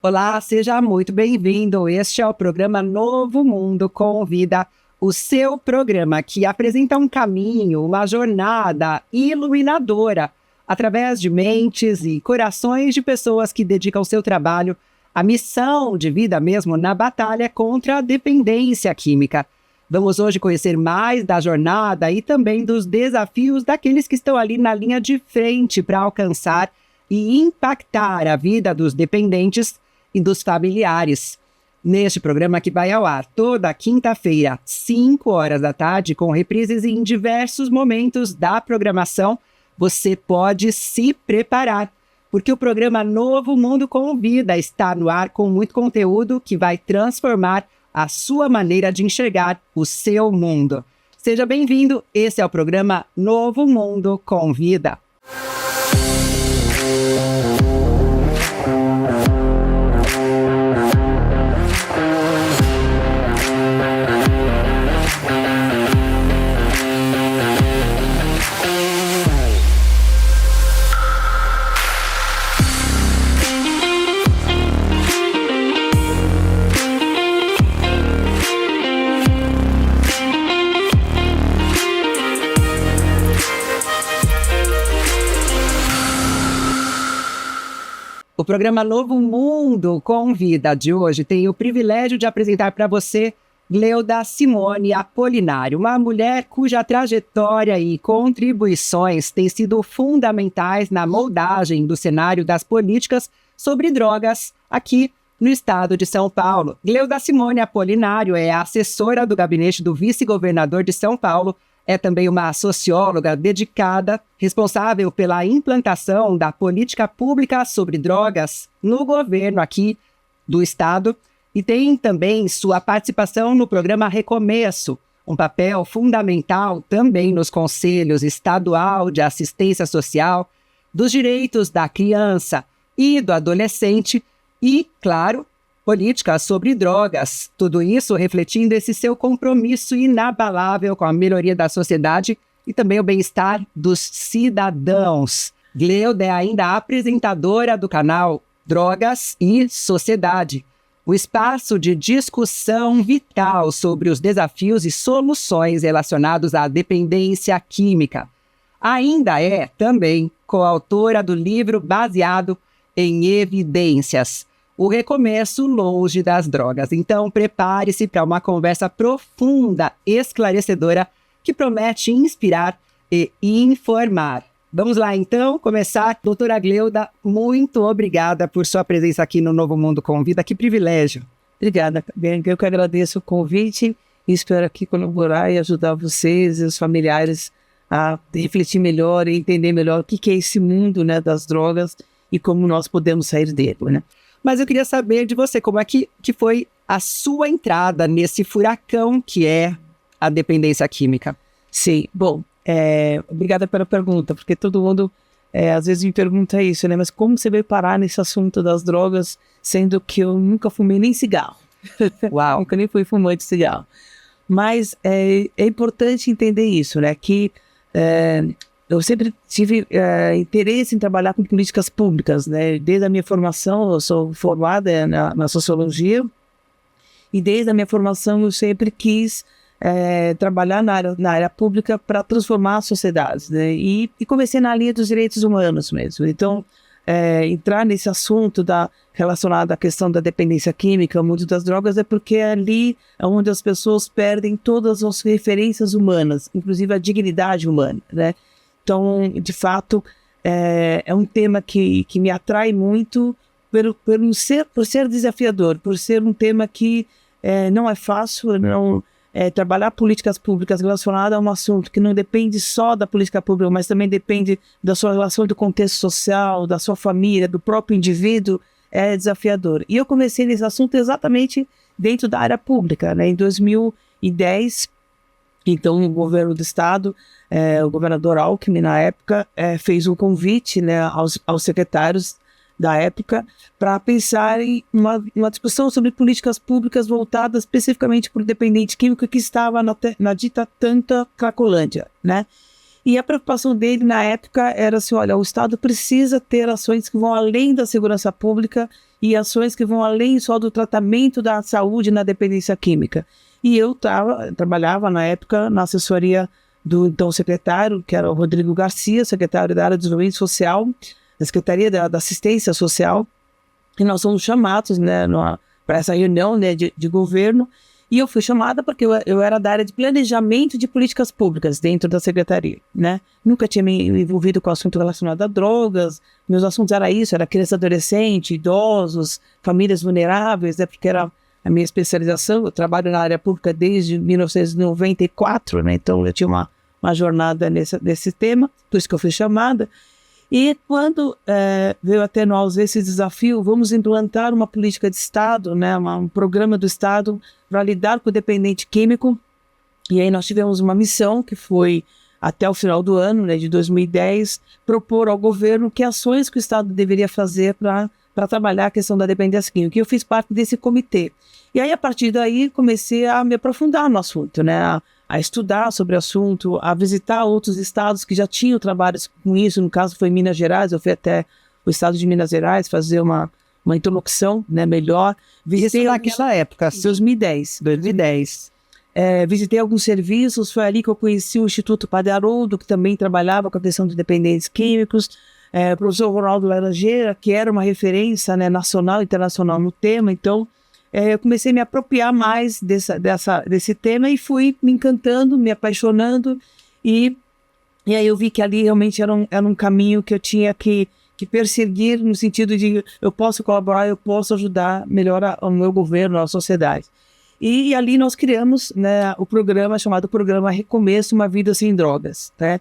Olá, seja muito bem-vindo. Este é o programa Novo Mundo Convida, o seu programa que apresenta um caminho, uma jornada iluminadora, através de mentes e corações de pessoas que dedicam seu trabalho à missão de vida mesmo na batalha contra a dependência química. Vamos hoje conhecer mais da jornada e também dos desafios daqueles que estão ali na linha de frente para alcançar e impactar a vida dos dependentes e dos familiares. Neste programa que vai ao ar toda quinta-feira, 5 horas da tarde, com reprises em diversos momentos da programação, você pode se preparar, porque o programa Novo Mundo Convida está no ar com muito conteúdo que vai transformar a sua maneira de enxergar o seu mundo. Seja bem-vindo, esse é o programa Novo Mundo Convida. O programa Novo Mundo Convida de hoje tem o privilégio de apresentar para você Gleuda Simone Apolinário, uma mulher cuja trajetória e contribuições têm sido fundamentais na moldagem do cenário das políticas sobre drogas aqui no estado de São Paulo. Gleuda Simone Apolinário é assessora do gabinete do vice-governador de São Paulo, é também uma socióloga dedicada, responsável pela implantação da política pública sobre drogas no governo aqui do estado e tem também sua participação no programa Recomeço, um papel fundamental também nos conselhos estadual de assistência social, dos direitos da criança e do adolescente e, claro, políticas sobre drogas, tudo isso refletindo esse seu compromisso inabalável com a melhoria da sociedade e também o bem-estar dos cidadãos. Gleuda é ainda apresentadora do canal Drogas e Sociedade, o espaço de discussão vital sobre os desafios e soluções relacionados à dependência química. Ainda é também coautora do livro baseado em evidências, O Recomeço Longe das Drogas. Então, prepare-se para uma conversa profunda, esclarecedora, que promete inspirar e informar. Vamos lá, então, começar. Doutora Gleuda, muito obrigada por sua presença aqui no Novo Mundo Convida. Que privilégio. Obrigada, Bianca. Eu que agradeço o convite e espero aqui colaborar e ajudar vocês e os familiares a refletir melhor e entender melhor o que é esse mundo, né, das drogas e como nós podemos sair dele, né? Mas eu queria saber de você, como é que foi a sua entrada nesse furacão que é a dependência química? Sim, bom, obrigada pela pergunta, porque todo mundo às vezes me pergunta isso, né? Mas como você veio parar nesse assunto das drogas, sendo que eu nunca fumei nem cigarro? Uau! Nunca nem fui fumante de cigarro. Mas é importante entender isso, né? Que eu sempre tive interesse em trabalhar com políticas públicas, né? Desde a minha formação, eu sou formada na sociologia, e desde a minha formação eu sempre quis trabalhar na área pública para transformar as sociedades, né? E comecei na linha dos direitos humanos mesmo. Então, entrar nesse assunto relacionado à questão da dependência química, o mundo das drogas, é porque é ali onde as pessoas perdem todas as referências humanas, inclusive a dignidade humana, né? Então, de fato, é um tema que me atrai muito por ser desafiador, por ser um tema que não é fácil, trabalhar políticas públicas relacionadas a um assunto que não depende só da política pública, mas também depende da sua relação do contexto social, da sua família, do próprio indivíduo, é desafiador. E eu comecei nesse assunto exatamente dentro da área pública, né? Em 2010, então o governo do estado, o governador Alckmin, na época, fez um convite, né, aos secretários da época para pensar em uma discussão sobre políticas públicas voltadas especificamente para o dependente químico que estava na dita Tanta Cracolândia, né? E a preocupação dele na época era assim, olha, o Estado precisa ter ações que vão além da segurança pública e ações que vão além só do tratamento da saúde na dependência química. E eu trabalhava na época na assessoria do então secretário, que era o Rodrigo Garcia, secretário da área de desenvolvimento social, da Secretaria da Assistência Social, e nós fomos chamados, né, para essa reunião, né, de governo, e eu fui chamada porque eu era da área de planejamento de políticas públicas dentro da secretaria, né? Nunca tinha me envolvido com assunto relacionado a drogas, meus assuntos era isso, era criança, adolescente, idosos, famílias vulneráveis, né, porque era a minha especialização. Eu trabalho na área pública desde 1994, né, então eu tinha uma jornada nesse tema, por isso que eu fui chamada. E quando veio até nós esse desafio, vamos implantar uma política de Estado, né, um programa do Estado para lidar com o dependente químico. E aí nós tivemos uma missão que foi, até o final do ano, né, de 2010, propor ao governo que ações que o Estado deveria fazer para trabalhar a questão da dependência química. E eu fiz parte desse comitê. E aí, a partir daí, comecei a me aprofundar no assunto, né, a estudar sobre o assunto, a visitar outros estados que já tinham trabalhos com isso. No caso, foi Minas Gerais. Eu fui até o estado de Minas Gerais fazer uma interlocução, né, melhor. Visitei naquela época, 2010. 2010. Visitei alguns serviços, foi ali que eu conheci o Instituto Padre Haroldo, que também trabalhava com a questão de dependentes químicos, o professor Ronaldo Laranjeira, que era uma referência, né, nacional e internacional no tema. Então, eu comecei a me apropriar mais desse tema e fui me encantando, me apaixonando, e aí eu vi que ali realmente era um caminho que eu tinha que perseguir, no sentido de eu posso colaborar, eu posso ajudar melhor o meu governo, a sociedade. E ali nós criamos, né, o programa chamado Programa Recomeço, Uma Vida Sem Drogas, né?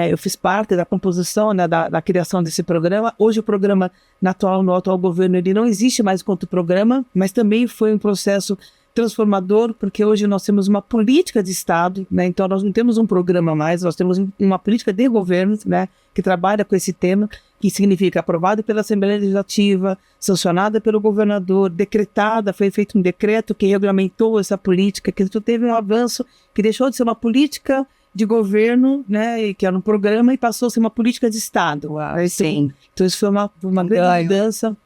Eu fiz parte da composição, né, da criação desse programa. Hoje o programa, no atual governo, ele não existe mais enquanto programa, mas também foi um processo transformador, porque hoje nós temos uma política de Estado, né? Então nós não temos um programa mais, nós temos uma política de governo, né, que trabalha com esse tema, que significa aprovado pela Assembleia Legislativa, sancionada pelo governador, decretada, foi feito um decreto que regulamentou essa política, que teve um avanço, que deixou de ser uma política de governo, né, que era um programa, e passou a ser uma política de Estado. Sim. Então isso foi uma grande mudança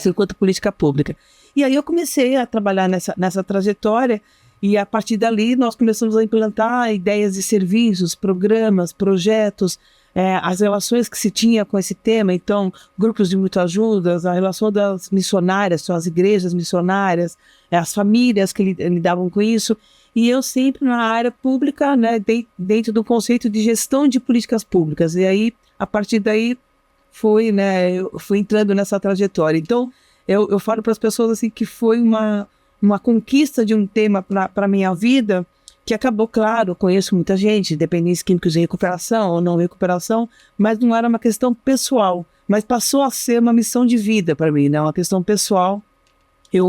enquanto política pública. E aí eu comecei a trabalhar nessa trajetória, e a partir dali nós começamos a implantar ideias de serviços, programas, projetos, as relações que se tinha com esse tema. Então, grupos de muita-ajuda, a relação das missionárias, são as igrejas missionárias, as famílias que lidavam com isso. E eu sempre na área pública, né, dentro do conceito de gestão de políticas públicas. E aí, a partir daí, eu fui entrando nessa trajetória. Então, eu falo para as pessoas assim, que foi uma conquista de um tema para a minha vida, que acabou, claro, eu conheço muita gente, dependentes químicos em recuperação ou não recuperação, mas não era uma questão pessoal, mas passou a ser uma missão de vida para mim, né, uma questão pessoal.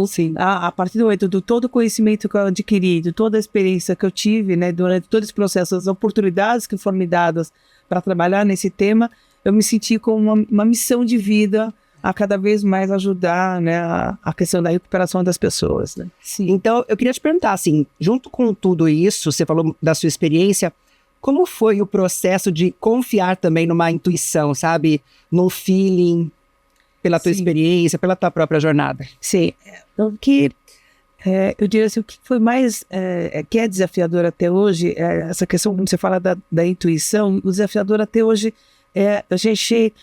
Sim, a partir do momento de todo o conhecimento que eu adquiri, de toda a experiência que eu tive, né, durante todo esse processo, as oportunidades que foram me dadas para trabalhar nesse tema, eu me senti com uma missão de vida a cada vez mais ajudar, né, a questão da recuperação das pessoas, né? Sim. Então, eu queria te perguntar, assim, junto com tudo isso, você falou da sua experiência, como foi o processo de confiar também numa intuição, sabe? Num feeling, pela tua experiência, pela tua própria jornada? Sim. Então, eu diria assim, o que foi mais, que é desafiador até hoje, essa questão, quando você fala da intuição, o desafiador até hoje é a gente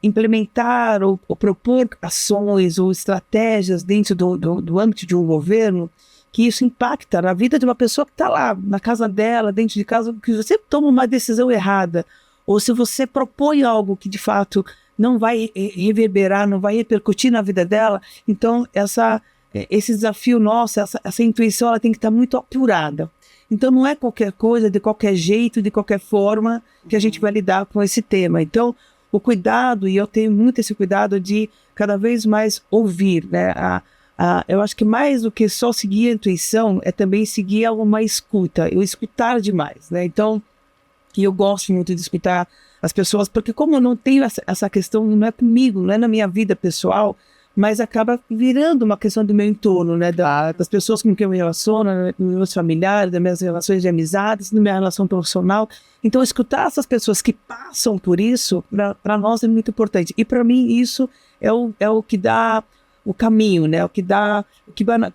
implementar ou propor ações ou estratégias dentro do âmbito de um governo, que isso impacta na vida de uma pessoa que está lá, na casa dela, dentro de casa, que você toma uma decisão errada, ou se você propõe algo que de fato não vai reverberar, não vai repercutir na vida dela. Então esse desafio nosso, essa intuição, ela tem que estar muito apurada. Então não é qualquer coisa, de qualquer jeito, de qualquer forma que a gente vai lidar com esse tema. Então o cuidado, e eu tenho muito esse cuidado de cada vez mais ouvir, né? Eu acho que mais do que só seguir a intuição, é também seguir uma escuta, eu escutar demais, né? Então, e eu gosto muito de escutar as pessoas, porque como eu não tenho essa questão, não é comigo, não é na minha vida pessoal, mas acaba virando uma questão do meu entorno, né? Das pessoas com quem eu me relaciono, né, dos meus familiares, das minhas relações de amizades, da minha relação profissional. Então, escutar essas pessoas que passam por isso, para nós é muito importante. E para mim, isso é o que dá o caminho, né?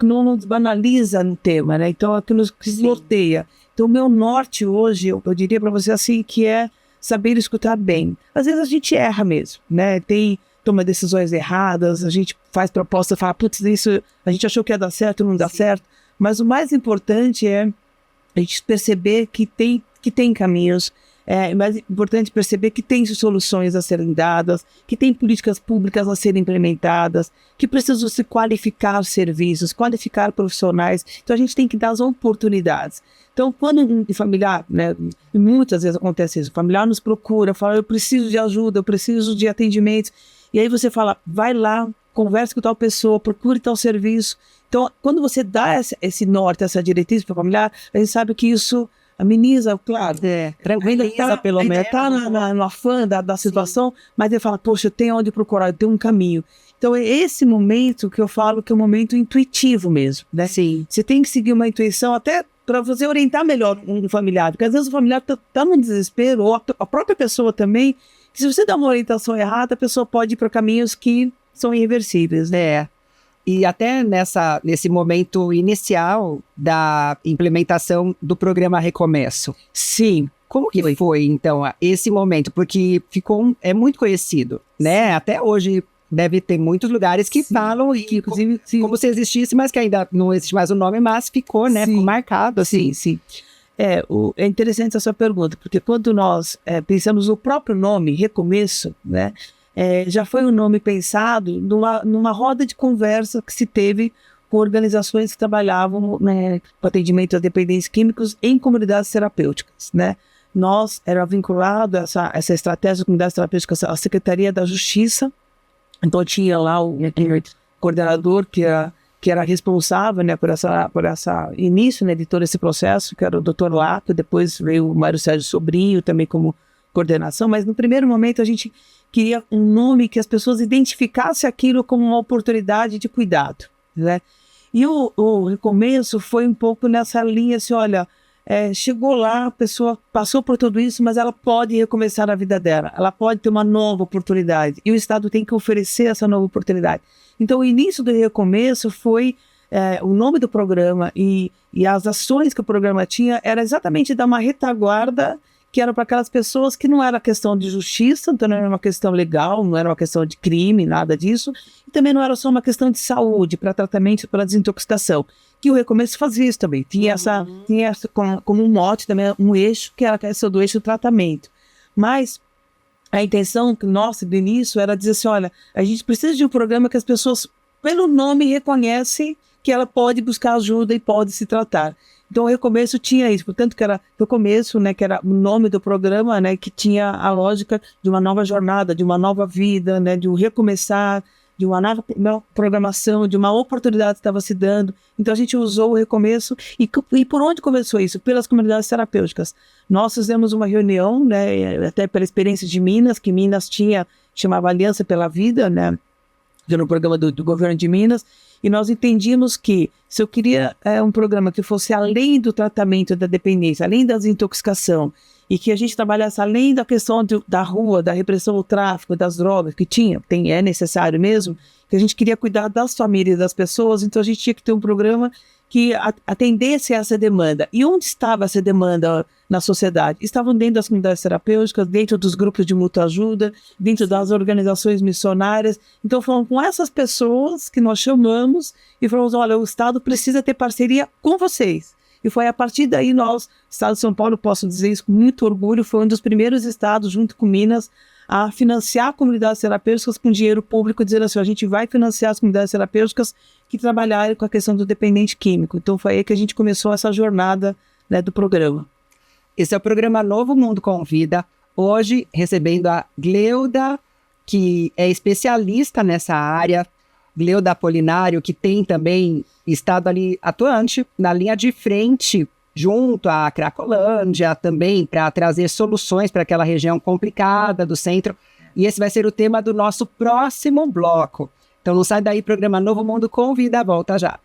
Não nos banaliza no tema, né? Então, é o que nos norteia. Então, o meu norte hoje, eu diria para você assim, que é saber escutar bem. Às vezes a gente erra mesmo, né? Toma decisões erradas, a gente faz proposta, fala, putz, isso a gente achou que ia dar certo, não dá certo. Mas o mais importante é a gente perceber que tem caminhos, é mais importante perceber que tem soluções a serem dadas, que tem políticas públicas a serem implementadas, que precisam se qualificar serviços, qualificar profissionais. Então a gente tem que dar as oportunidades. Então, quando um familiar, né, e muitas vezes acontece isso, o familiar nos procura, fala, eu preciso de ajuda, eu preciso de atendimento, e aí você fala, vai lá, converse com tal pessoa, procure tal serviço. Então, quando você dá esse norte, essa diretriz para o familiar, a gente sabe que isso ameniza, claro, tranquiliza pelo menos, está no afã da situação, mas ele fala, poxa, eu tenho onde procurar, eu tenho um caminho. Então, é esse momento que eu falo que é um momento intuitivo mesmo, né? Sim. Você tem que seguir uma intuição até para você orientar melhor um familiar, porque às vezes o familiar está num desespero, ou a própria pessoa também, que se você dá uma orientação errada, a pessoa pode ir para caminhos que são irreversíveis, né? E até nesse momento inicial da implementação do programa Recomeço. Sim. Como que foi, então, esse momento? Porque é muito conhecido, né? Até hoje deve ter muitos lugares que falam, e inclusive como se existisse, mas que ainda não existe mais o nome, mas ficou, né? Ficou marcado, assim. Sim. É interessante a sua pergunta, porque quando nós pensamos no próprio nome, Recomeço, né? Já foi um nome pensado numa roda de conversa que se teve com organizações que trabalhavam, né, com atendimento a dependentes químicos em comunidades terapêuticas, né? Nós era vinculado essa estratégia de comunidades terapêuticas à Secretaria da Justiça, então tinha lá o coordenador que era responsável, né, por essa início, né, de todo esse processo, que era o Dr. Lato, depois veio o Mário Sérgio Sobrinho também como coordenação, mas no primeiro momento a gente queria um nome que as pessoas identificassem aquilo como uma oportunidade de cuidado, né? E o Recomeço foi um pouco nessa linha, assim, olha, chegou lá, a pessoa passou por tudo isso, mas ela pode recomeçar a vida dela, ela pode ter uma nova oportunidade, e o Estado tem que oferecer essa nova oportunidade. Então, o início do Recomeço foi o nome do programa e as ações que o programa tinha era exatamente dar uma retaguarda que era para aquelas pessoas que não era questão de justiça, então não era uma questão legal, não era uma questão de crime, nada disso, e também não era só uma questão de saúde, para tratamento, para desintoxicação, que o Recomeço fazia isso também, tinha essa como um mote também, um eixo, que era a questão do eixo do tratamento. Mas a intenção nossa do início era dizer assim, olha, a gente precisa de um programa que as pessoas, pelo nome, reconhecem que ela pode buscar ajuda e pode se tratar. Então, o Recomeço tinha isso, portanto, que era o começo, né, que era o nome do programa, né, que tinha a lógica de uma nova jornada, de uma nova vida, né, de um recomeçar, de uma nova programação, de uma oportunidade que estava se dando. Então, a gente usou o Recomeço. E por onde começou isso? Pelas comunidades terapêuticas. Nós fizemos uma reunião, né, até pela experiência de Minas, que Minas chamava Aliança pela Vida, né, no programa do governo de Minas, e nós entendíamos que se eu queria um programa que fosse além do tratamento da dependência, além da desintoxicação, e que a gente trabalhasse além da questão da rua, da repressão ao tráfico, das drogas, que é necessário mesmo, que a gente queria cuidar das famílias das pessoas, então a gente tinha que ter um programa que atendesse a essa demanda. E onde estava essa demanda na sociedade? Estavam dentro das comunidades terapêuticas, dentro dos grupos de mútua ajuda, dentro das organizações missionárias. Então foram com essas pessoas que nós chamamos e falamos, olha, o Estado precisa ter parceria com vocês. E foi a partir daí o Estado de São Paulo, posso dizer isso com muito orgulho, foi um dos primeiros estados, junto com Minas, a financiar comunidades terapêuticas com dinheiro público, dizendo assim, a gente vai financiar as comunidades terapêuticas que trabalharem com a questão do dependente químico. Então foi aí que a gente começou essa jornada, né, do programa. Esse é o programa Novo Mundo Convida, hoje recebendo a Gleuda, que é especialista nessa área, Gleuda Apolinário, que tem também estado ali atuante na linha de frente, junto à Cracolândia também, para trazer soluções para aquela região complicada do centro. E esse vai ser o tema do nosso próximo bloco. Então não sai daí, programa Novo Mundo Convida, volta já.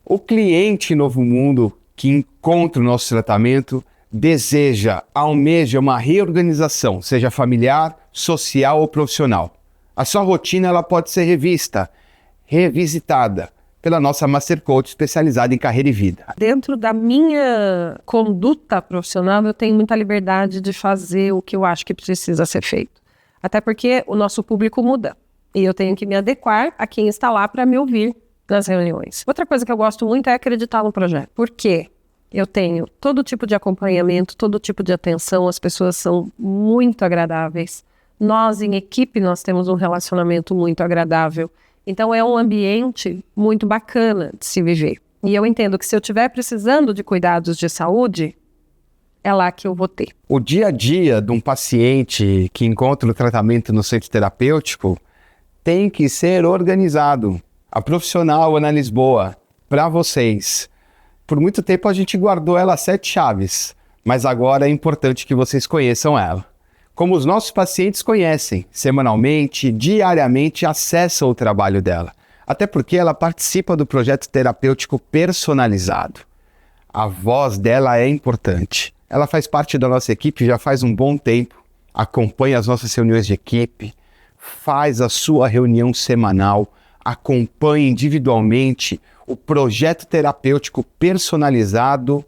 O cliente Novo Mundo que encontra o nosso tratamento deseja, almeja uma reorganização, seja familiar, social ou profissional. A sua rotina ela pode ser revista, revisitada pela nossa Master Coach especializada em carreira e vida. Dentro da minha conduta profissional, eu tenho muita liberdade de fazer o que eu acho que precisa ser feito. Até porque o nosso público muda e eu tenho que me adequar a quem está lá para me ouvir nas reuniões. Outra coisa que eu gosto muito é acreditar no projeto. Por quê? Eu tenho todo tipo de acompanhamento, todo tipo de atenção, as pessoas são muito agradáveis. Nós, em equipe, nós temos um relacionamento muito agradável. Então, é um ambiente muito bacana de se viver. E eu entendo que se eu estiver precisando de cuidados de saúde, é lá que eu vou ter. O dia a dia de um paciente que encontra o tratamento no centro terapêutico tem que ser organizado. A profissional Ana Lisboa, para vocês. Por muito tempo a gente guardou ela a 7 chaves, mas agora é importante que vocês conheçam ela. Como os nossos pacientes conhecem, semanalmente, diariamente, acessam o trabalho dela. Até porque ela participa do projeto terapêutico personalizado. A voz dela é importante. Ela faz parte da nossa equipe já faz um bom tempo, acompanha as nossas reuniões de equipe, faz a sua reunião semanal, acompanha individualmente o projeto terapêutico personalizado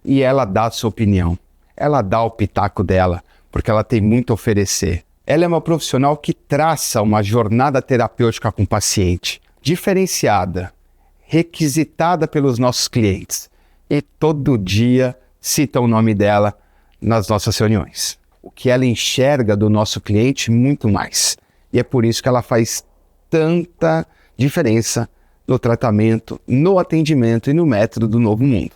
e ela dá a sua opinião. Ela dá o pitaco dela, porque ela tem muito a oferecer. Ela é uma profissional que traça uma jornada terapêutica com o paciente, diferenciada, requisitada pelos nossos clientes e todo dia cita o nome dela nas nossas reuniões. O que ela enxerga do nosso cliente, muito mais. E é por isso que ela faz tanta diferença no tratamento, no atendimento e no método do Novo Mundo.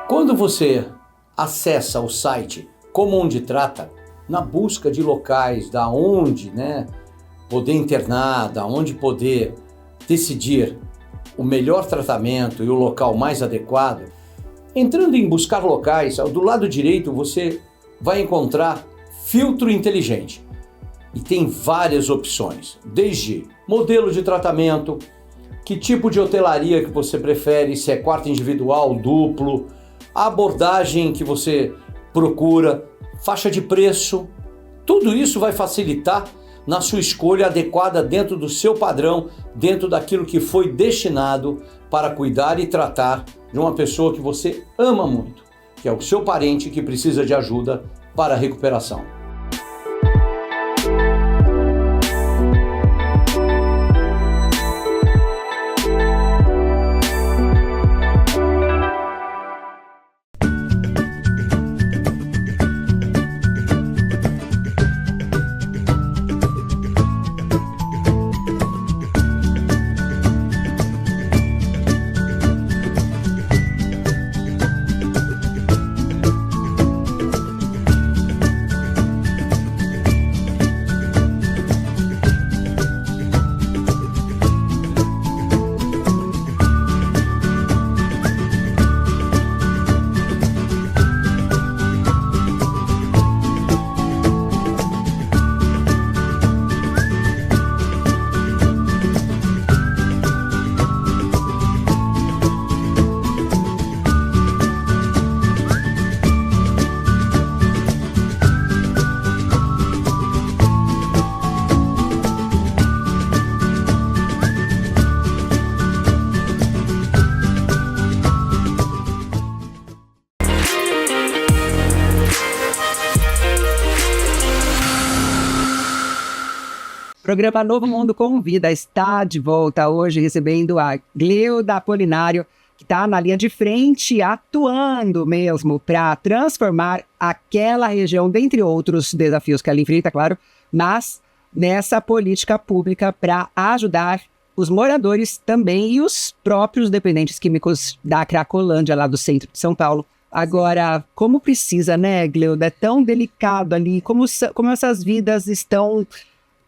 Quando você acessa o site Como Onde Trata, na busca de locais da onde poder internar, da onde poder decidir o melhor tratamento e o local mais adequado, entrando em buscar locais, do lado direito você vai encontrar filtro inteligente. E tem várias opções, desde modelo de tratamento, que tipo de hotelaria que você prefere, se é quarto individual, duplo, a abordagem que você procura, faixa de preço, tudo isso vai facilitar na sua escolha adequada dentro do seu padrão, dentro daquilo que foi destinado para cuidar e tratar de uma pessoa que você ama muito, que é o seu parente que precisa de ajuda para a recuperação. Programa Novo Mundo Convida está de volta hoje recebendo a Gleuda Apolinário, que está na linha de frente, atuando mesmo para transformar aquela região, dentre outros desafios que ela enfrenta, claro, mas nessa política pública para ajudar os moradores também e os próprios dependentes químicos da Cracolândia, lá do centro de São Paulo. Agora, como precisa, né, Gleuda? É tão delicado ali, como essas vidas estão...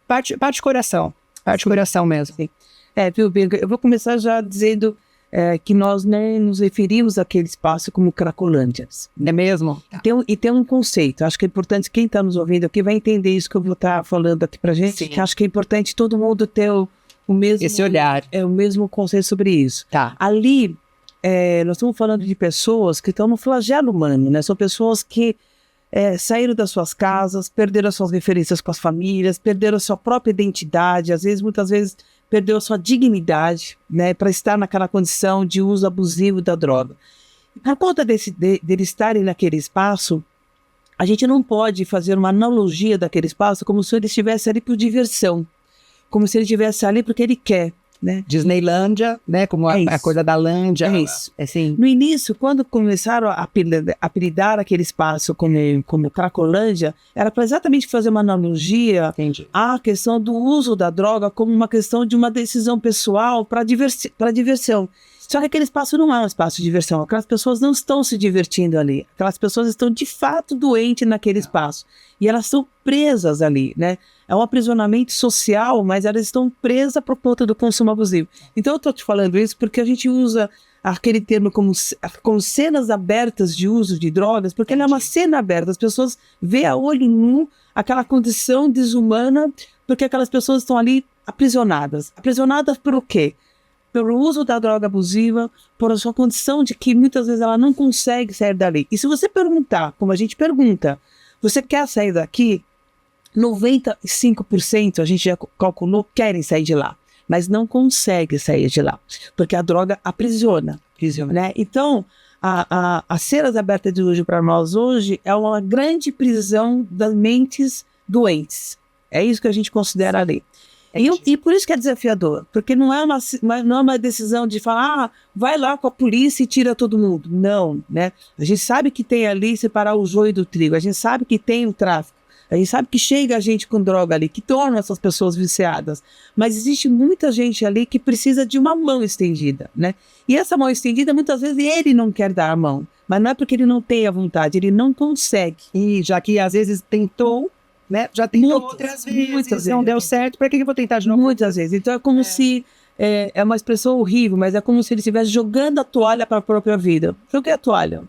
Parte coração mesmo. Viu, Bianca? Eu vou começar já dizendo que nós nem nos referimos àquele espaço como Cracolândias. Não é mesmo? E tem um conceito, acho que é importante, quem está nos ouvindo aqui vai entender isso que eu vou estar falando aqui pra gente, Sim. que acho que é importante todo mundo ter o mesmo... Esse olhar. O mesmo conceito sobre isso. Tá. Ali, nós estamos falando de pessoas que estão no flagelo humano, né? São pessoas que saíram das suas casas, perderam as suas referências com as famílias, perderam a sua própria identidade, muitas vezes perdeu a sua dignidade, né? Para estar naquela condição de uso abusivo da droga. E por conta deles estarem naquele espaço, a gente não pode fazer uma analogia daquele espaço como se ele estivesse ali por diversão, como se ele estivesse ali porque ele quer, né? Disneylândia, né? Como a coisa da Lândia. É isso. Assim. No início, quando começaram a apelidar aquele espaço como Cracolândia, era para exatamente fazer uma analogia Entendi. à questão do uso da droga como uma questão de uma decisão pessoal para diversão. Só que aquele espaço não é um espaço de diversão. Aquelas pessoas não estão se divertindo ali. Aquelas pessoas estão de fato doentes naquele espaço. E elas estão presas ali, né? É um aprisionamento social, mas elas estão presas por conta do consumo abusivo. Então eu estou te falando isso porque a gente usa aquele termo como cenas abertas de uso de drogas, porque ele é uma cena aberta. As pessoas veem a olho nu aquela condição desumana, porque aquelas pessoas estão ali aprisionadas. Aprisionadas por o quê? Pelo uso da droga abusiva, por a sua condição de que muitas vezes ela não consegue sair dali. E se você perguntar, como a gente pergunta, você quer sair daqui? 95% a gente já calculou querem sair de lá, mas não consegue sair de lá, porque a droga aprisiona. Né? Então, as cenas abertas de hoje para nós hoje é uma grande prisão das mentes doentes. É isso que a gente considera ali. E por isso que é desafiador, porque não é uma decisão de falar, vai lá com a polícia e tira todo mundo. Não, né? A gente sabe que tem ali separar o joio do trigo, a gente sabe que tem o tráfico, a gente sabe que chega a gente com droga ali, que torna essas pessoas viciadas, mas existe muita gente ali que precisa de uma mão estendida, né? E essa mão estendida, muitas vezes, ele não quer dar a mão, mas não é porque ele não tem a vontade, ele não consegue. E já que às vezes tentou, né? Já tentou outras vezes, não deu certo, para que eu vou tentar de novo? Muitas vezes. Então é como se, é uma expressão horrível, mas é como se ele estivesse jogando a toalha para a própria vida. Joguei a toalha.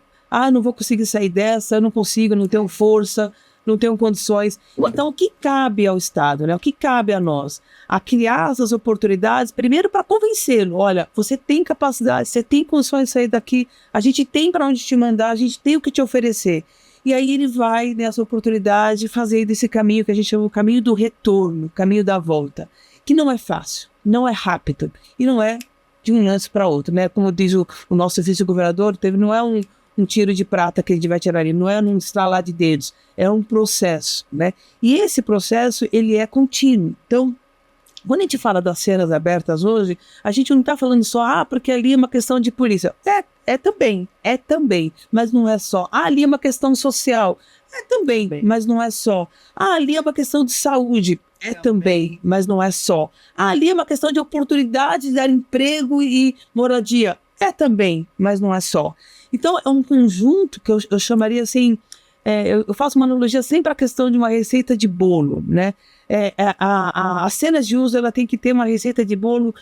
Não vou conseguir sair dessa, eu não consigo, não tenho força, não tenho condições. Então o que cabe ao Estado, né? O que cabe a nós? A criar essas oportunidades, primeiro para convencê-lo. Olha, você tem capacidade, você tem condições de sair daqui, a gente tem para onde te mandar, a gente tem o que te oferecer. E aí ele vai nessa oportunidade fazer desse caminho que a gente chama o caminho do retorno, o caminho da volta, que não é fácil, não é rápido e não é de um lance para outro, né? Como diz o nosso vice-governador, não é um tiro de prata que a gente vai tirar ali, não é num estralar de dedos, é um processo, né? E esse processo, ele é contínuo. Então, quando a gente fala das cenas abertas hoje, a gente não está falando só, porque ali é uma questão de polícia. É também, mas não é só. Ali é uma questão social. É também, mas não é só. Ali é uma questão de saúde. É também, mas não é só. Ali é uma questão de oportunidade de dar emprego e moradia. É também, mas não é só. Então, é um conjunto que eu chamaria assim, eu faço uma analogia sempre à questão de uma receita de bolo, né? As cenas de uso, ela tem que ter uma receita de bolo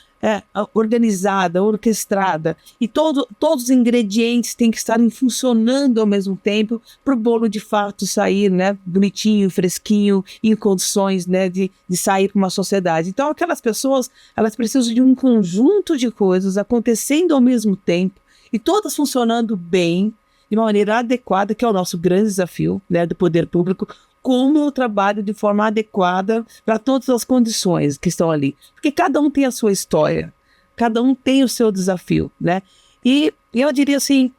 organizada, orquestrada, e todos os ingredientes têm que estarem funcionando ao mesmo tempo para o bolo de fato sair, né, bonitinho, fresquinho, em condições, né, de sair para uma sociedade. Então aquelas pessoas, elas precisam de um conjunto de coisas acontecendo ao mesmo tempo e todas funcionando bem, de uma maneira adequada, que é o nosso grande desafio, né, do poder público, como eu trabalho de forma adequada para todas as condições que estão ali. Porque cada um tem a sua história, cada um tem o seu desafio, né? E eu diria assim,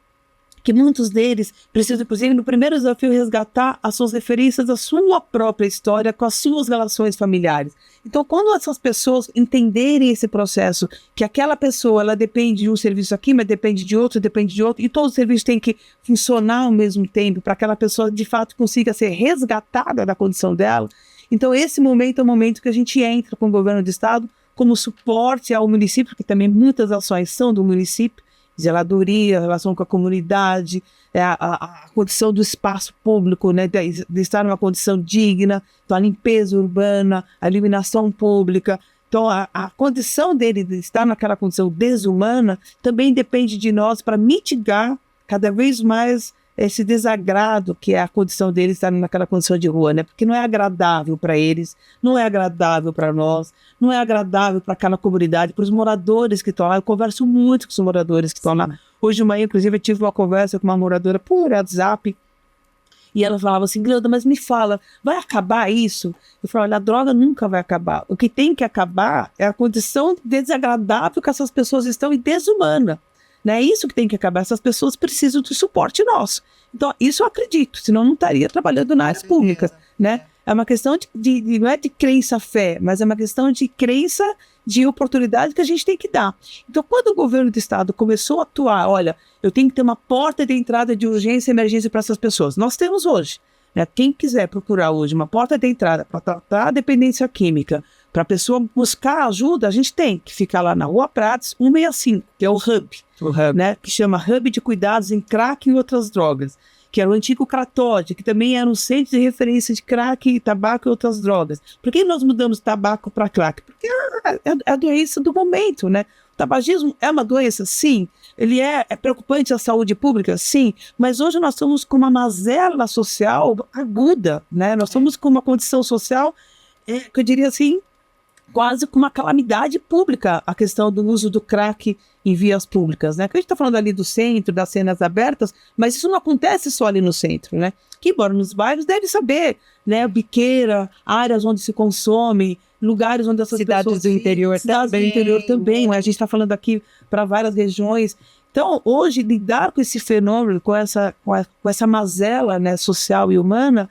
que muitos deles precisam, inclusive, no primeiro desafio, resgatar as suas referências da sua própria história com as suas relações familiares. Então, quando essas pessoas entenderem esse processo, que aquela pessoa, ela depende de um serviço aqui, mas depende de outro, e todos os serviços têm que funcionar ao mesmo tempo para que aquela pessoa, de fato, consiga ser resgatada da condição dela. Então, esse momento é o momento que a gente entra com o governo do estado como suporte ao município, que também muitas ações são do município, zeladoria, relação com a comunidade, a condição do espaço público, né, de estar numa condição digna, então a limpeza urbana, a iluminação pública. Então a condição dele de estar naquela condição desumana também depende de nós para mitigar cada vez mais esse desagrado que é a condição deles estar naquela condição de rua, né? Porque não é agradável para eles, não é agradável para nós, não é agradável para aquela comunidade, para os moradores que estão lá. Eu converso muito com os moradores que estão lá. Hoje de manhã, inclusive, eu tive uma conversa com uma moradora por WhatsApp e ela falava assim: Gleuda, mas me fala, vai acabar isso? Eu falei: olha, a droga nunca vai acabar. O que tem que acabar é a condição desagradável que essas pessoas estão e desumana. É isso que tem que acabar. Essas pessoas precisam de suporte nosso. Então, isso eu acredito, senão não estaria trabalhando na área pública, né? É uma questão não é de crença-fé, mas é uma questão de crença, de oportunidade que a gente tem que dar. Então, quando o governo do estado começou a atuar, olha, eu tenho que ter uma porta de entrada de urgência e emergência para essas pessoas. Nós temos hoje, né? Quem quiser procurar hoje uma porta de entrada para tratar a dependência química, para a pessoa buscar ajuda, a gente tem que ficar lá na Rua Prates 165, que é o Hub, né, que chama Hub de Cuidados em Crack e Outras Drogas, que era o antigo Cratóide, que também era um centro de referência de crack, tabaco e outras drogas. Por que nós mudamos tabaco para crack? Porque é a doença do momento, né? O tabagismo é uma doença, sim. Ele é preocupante à saúde pública, sim. Mas hoje nós estamos com uma mazela social aguda, né? Nós estamos com uma condição social, que eu diria assim, quase com uma calamidade pública, a questão do uso do crack em vias públicas, né? Que a gente está falando ali do centro, das cenas abertas, mas isso não acontece só ali no centro, né? Que, embora nos bairros, deve saber, né? Biqueira, áreas onde se consome, lugares onde essas cidades pessoas... do interior cidades do interior também, né? A gente está falando aqui para várias regiões. Então, hoje, lidar com esse fenômeno, com essa mazela, né, social e humana,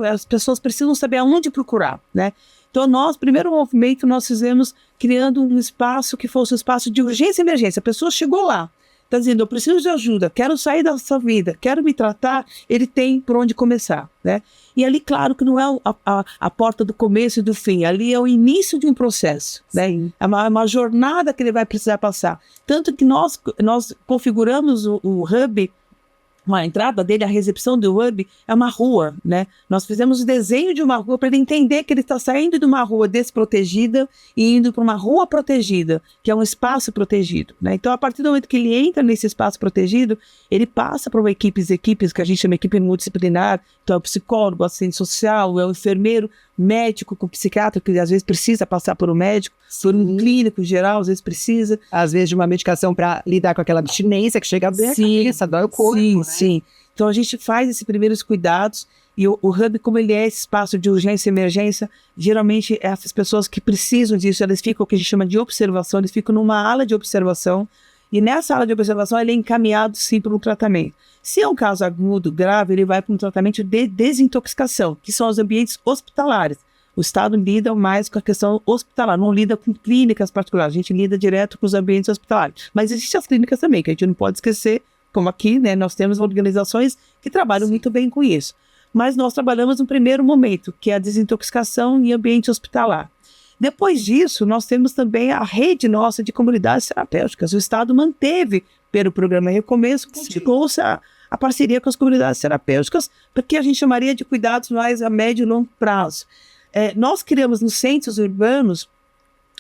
as pessoas precisam saber aonde procurar, né? Então, primeiro movimento, nós fizemos criando um espaço que fosse um espaço de urgência e emergência. A pessoa chegou lá, está dizendo: eu preciso de ajuda, quero sair dessa vida, quero me tratar, ele tem por onde começar, né? E ali, claro que não é a porta do começo e do fim, ali é o início de um processo, né? É uma jornada que ele vai precisar passar. Tanto que nós configuramos o Hub, a entrada dele, a recepção do Hub é uma rua, né? Nós fizemos o desenho de uma rua para ele entender que ele está saindo de uma rua desprotegida e indo para uma rua protegida, que é um espaço protegido, né? Então, a partir do momento que ele entra nesse espaço protegido, ele passa por equipes que a gente chama de equipe multidisciplinar. Então, é o psicólogo, o assistente social, é o enfermeiro, médico com psiquiatra, que às vezes precisa passar por um médico, por um clínico geral, às vezes precisa. Às vezes de uma medicação para lidar com aquela abstinência que chega a doer a cabeça, dói o corpo, sim, né? Sim. Então a gente faz esses primeiros cuidados e o Hub, como ele é esse espaço de urgência e emergência, geralmente essas pessoas que precisam disso, elas ficam o que a gente chama de observação, eles ficam numa ala de observação e nessa ala de observação ele é encaminhado sim para um tratamento. Se é um caso agudo, grave, ele vai para um tratamento de desintoxicação, que são os ambientes hospitalares. O Estado lida mais com a questão hospitalar, não lida com clínicas particulares, a gente lida direto com os ambientes hospitalares. Mas existem as clínicas também, que a gente não pode esquecer, como aqui, né, nós temos organizações que trabalham muito bem com isso. Mas nós trabalhamos no primeiro momento, que é a desintoxicação em ambiente hospitalar. Depois disso, nós temos também a rede nossa de comunidades terapêuticas. O Estado manteve, pelo programa Recomeço, continuou-se a parceria com as comunidades terapêuticas, porque a gente chamaria de cuidados mais a médio e longo prazo. Nós criamos nos centros urbanos,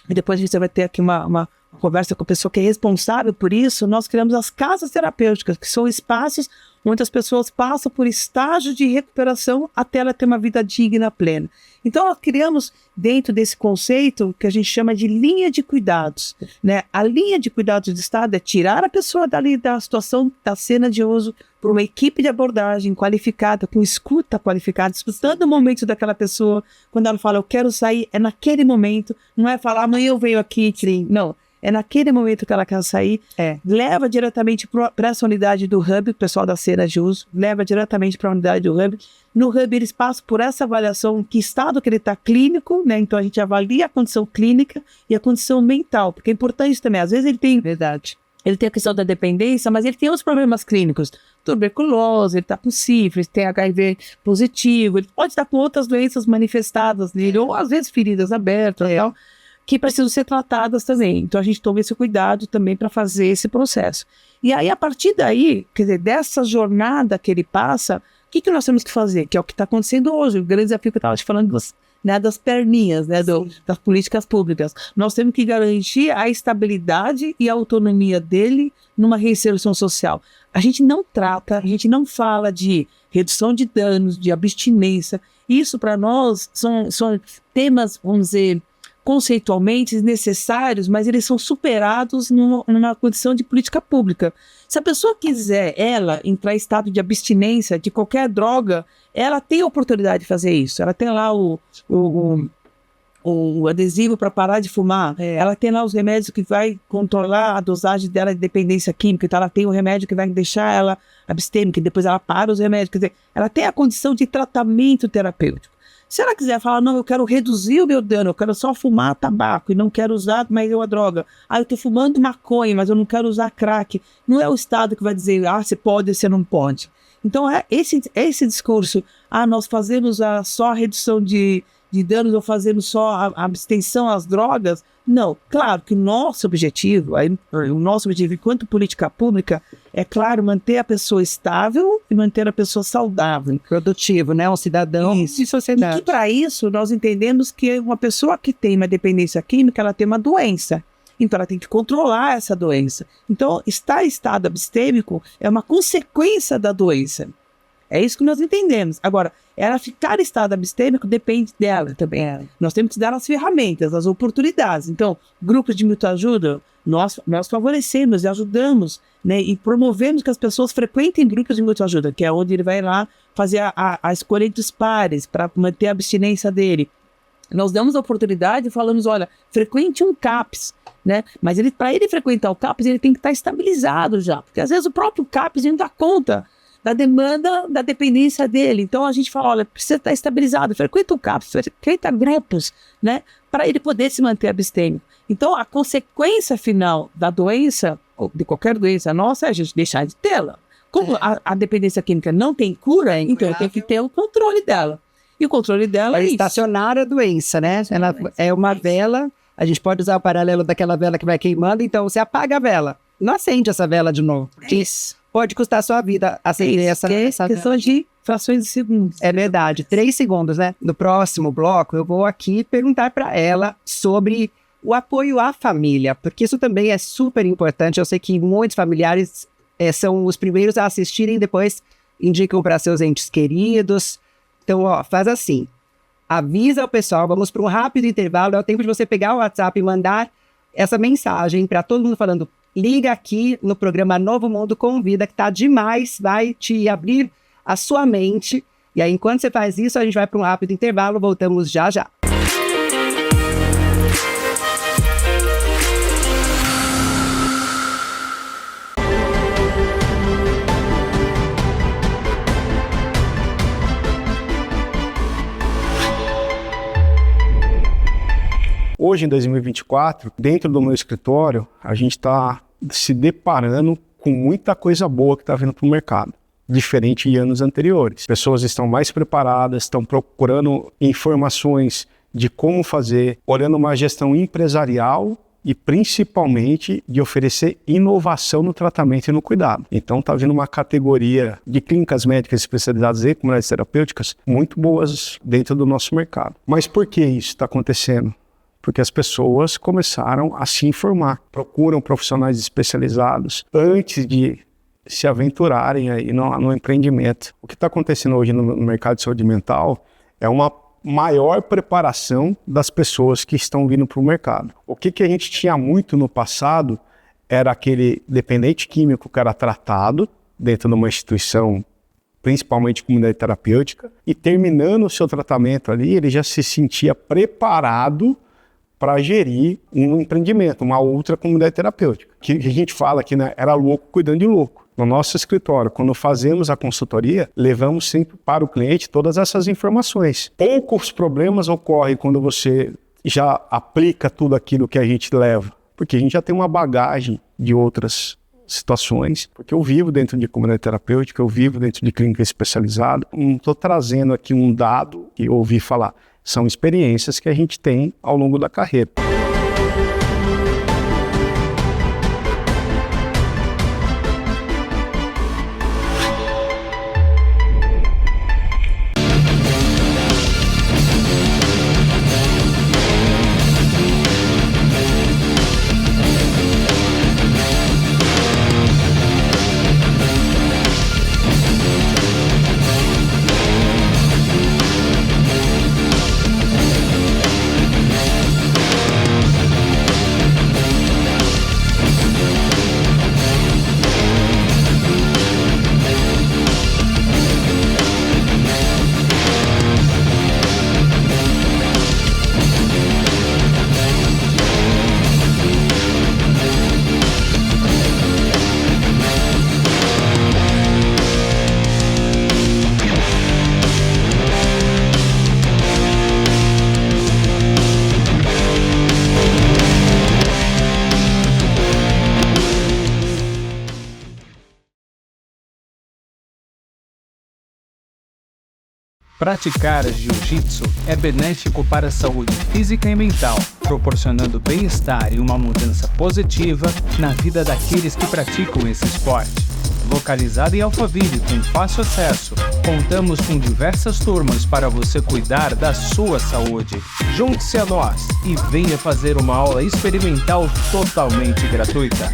e depois a gente vai ter aqui uma conversa com a pessoa que é responsável por isso, nós criamos as casas terapêuticas, que são espaços onde as pessoas passam por estágios de recuperação até ela ter uma vida digna, plena. Então, nós criamos dentro desse conceito que a gente chama de linha de cuidados, né? A linha de cuidados do Estado é tirar a pessoa dali da situação da cena de uso por uma equipe de abordagem qualificada, com escuta qualificada, escutando o momento daquela pessoa. Quando ela fala, eu quero sair, é naquele momento, não é falar, amanhã eu venho aqui, não. é naquele momento que ela quer sair, leva diretamente para essa unidade do Hub, o pessoal da cena de uso, leva diretamente para a unidade do Hub. No Hub eles passam por essa avaliação, que estado que ele está clínico, né? Então a gente avalia a condição clínica e a condição mental, porque é importante também, às vezes ele tem... Verdade. Ele tem a questão da dependência, mas ele tem outros problemas clínicos. Tuberculose, ele está com sífilis, tem HIV positivo, ele pode estar com outras doenças manifestadas nele, ou às vezes feridas abertas, tal, que precisam ser tratadas também. Então a gente toma esse cuidado também para fazer esse processo. E aí, a partir daí, quer dizer, dessa jornada que ele passa, o que nós temos que fazer? Que é o que está acontecendo hoje, o grande desafio que eu estava te falando, das perninhas, né, das políticas públicas. Nós temos que garantir a estabilidade e a autonomia dele numa reinserção social. A gente não trata, a gente não fala de redução de danos, de abstinência. Isso, para nós, são temas, vamos dizer, conceitualmente necessários, mas eles são superados numa condição de política pública. Se a pessoa quiser, entrar em estado de abstinência de qualquer droga, ela tem a oportunidade de fazer isso. Ela tem lá o adesivo para parar de fumar, ela tem lá os remédios que vai controlar a dosagem dela de dependência química, então ela tem o remédio que vai deixar ela abstêmica, e depois ela para os remédios, quer dizer, ela tem a condição de tratamento terapêutico. Se ela quiser falar, não, eu quero reduzir o meu dano, eu quero só fumar tabaco e não quero usar mais uma droga. Eu estou fumando maconha, mas eu não quero usar crack. Não é o Estado que vai dizer, você pode, você não pode. Então, esse discurso, nós fazemos só a redução de danos ou fazemos só a abstenção às drogas. Não, claro que o nosso objetivo enquanto política pública, é claro, manter a pessoa estável e manter a pessoa saudável. Produtivo, né? Um cidadão de sociedade. E para isso, nós entendemos que uma pessoa que tem uma dependência química, ela tem uma doença. Então, ela tem que controlar essa doença. Então, estar em estado abstêmico é uma consequência da doença. É isso que nós entendemos. Agora, ela ficar em estado abstêmico depende dela também. Nós temos que dar as ferramentas, as oportunidades. Então, grupos de mútua ajuda, nós favorecemos e ajudamos, né, e promovemos que as pessoas frequentem grupos de mútua ajuda, que é onde ele vai lá fazer a escolha entre os pares para manter a abstinência dele. Nós damos a oportunidade e falamos, olha, frequente um CAPS, né? Mas para ele frequentar o CAPS, ele tem que estar estabilizado já, porque às vezes o próprio CAPS não dá conta da demanda, da dependência dele. Então a gente fala, olha, precisa estar estabilizado, frequenta o CAPS, frequenta grupos, né? Para ele poder se manter abstêmico. Então a consequência final da doença, ou de qualquer doença nossa, é a gente deixar de tê-la. Como a dependência química não tem cura, então tem que ter o controle dela. E o controle dela é estacionar a doença, né? Ela é uma vela, a gente pode usar o paralelo daquela vela que vai queimando, então você apaga a vela, não acende essa vela de novo. Isso. Pode custar a sua vida acender essa questão vela. De frações de segundos. É verdade, 3 segundos, né? No próximo bloco, eu vou aqui perguntar para ela sobre o apoio à família, porque isso também é super importante. Eu sei que muitos familiares são os primeiros a assistirem, depois indicam para seus entes queridos. Então, faz assim, avisa o pessoal, vamos para um rápido intervalo, é o tempo de você pegar o WhatsApp e mandar essa mensagem para todo mundo falando, liga aqui no programa Novo Mundo Convida, que tá demais, vai te abrir a sua mente. E aí, enquanto você faz isso, a gente vai para um rápido intervalo, voltamos já já. Hoje, em 2024, dentro do meu escritório, a gente está se deparando com muita coisa boa que está vindo para o mercado, diferente de anos anteriores. Pessoas estão mais preparadas, estão procurando informações de como fazer, olhando uma gestão empresarial e principalmente de oferecer inovação no tratamento e no cuidado. Então está vindo uma categoria de clínicas médicas especializadas em comunidades terapêuticas muito boas dentro do nosso mercado. Mas por que isso está acontecendo? Porque as pessoas começaram a se informar, procuram profissionais especializados antes de se aventurarem aí no empreendimento. O que está acontecendo hoje no mercado de saúde mental é uma maior preparação das pessoas que estão vindo para o mercado. O que a gente tinha muito no passado era aquele dependente químico que era tratado dentro de uma instituição, principalmente comunidade terapêutica, e terminando o seu tratamento ali, ele já se sentia preparado para gerir um empreendimento, uma outra comunidade terapêutica. Que a gente fala que, né, era louco cuidando de louco. No nosso escritório, quando fazemos a consultoria, levamos sempre para o cliente todas essas informações. Poucos problemas ocorrem quando você já aplica tudo aquilo que a gente leva, porque a gente já tem uma bagagem de outras situações, porque eu vivo dentro de comunidade terapêutica, eu vivo dentro de clínica especializada. Não estou trazendo aqui um dado que eu ouvi falar, são experiências que a gente tem ao longo da carreira. Praticar jiu-jitsu é benéfico para a saúde física e mental, proporcionando bem-estar e uma mudança positiva na vida daqueles que praticam esse esporte. Localizado em Alphaville com fácil acesso, contamos com diversas turmas para você cuidar da sua saúde. Junte-se a nós e venha fazer uma aula experimental totalmente gratuita.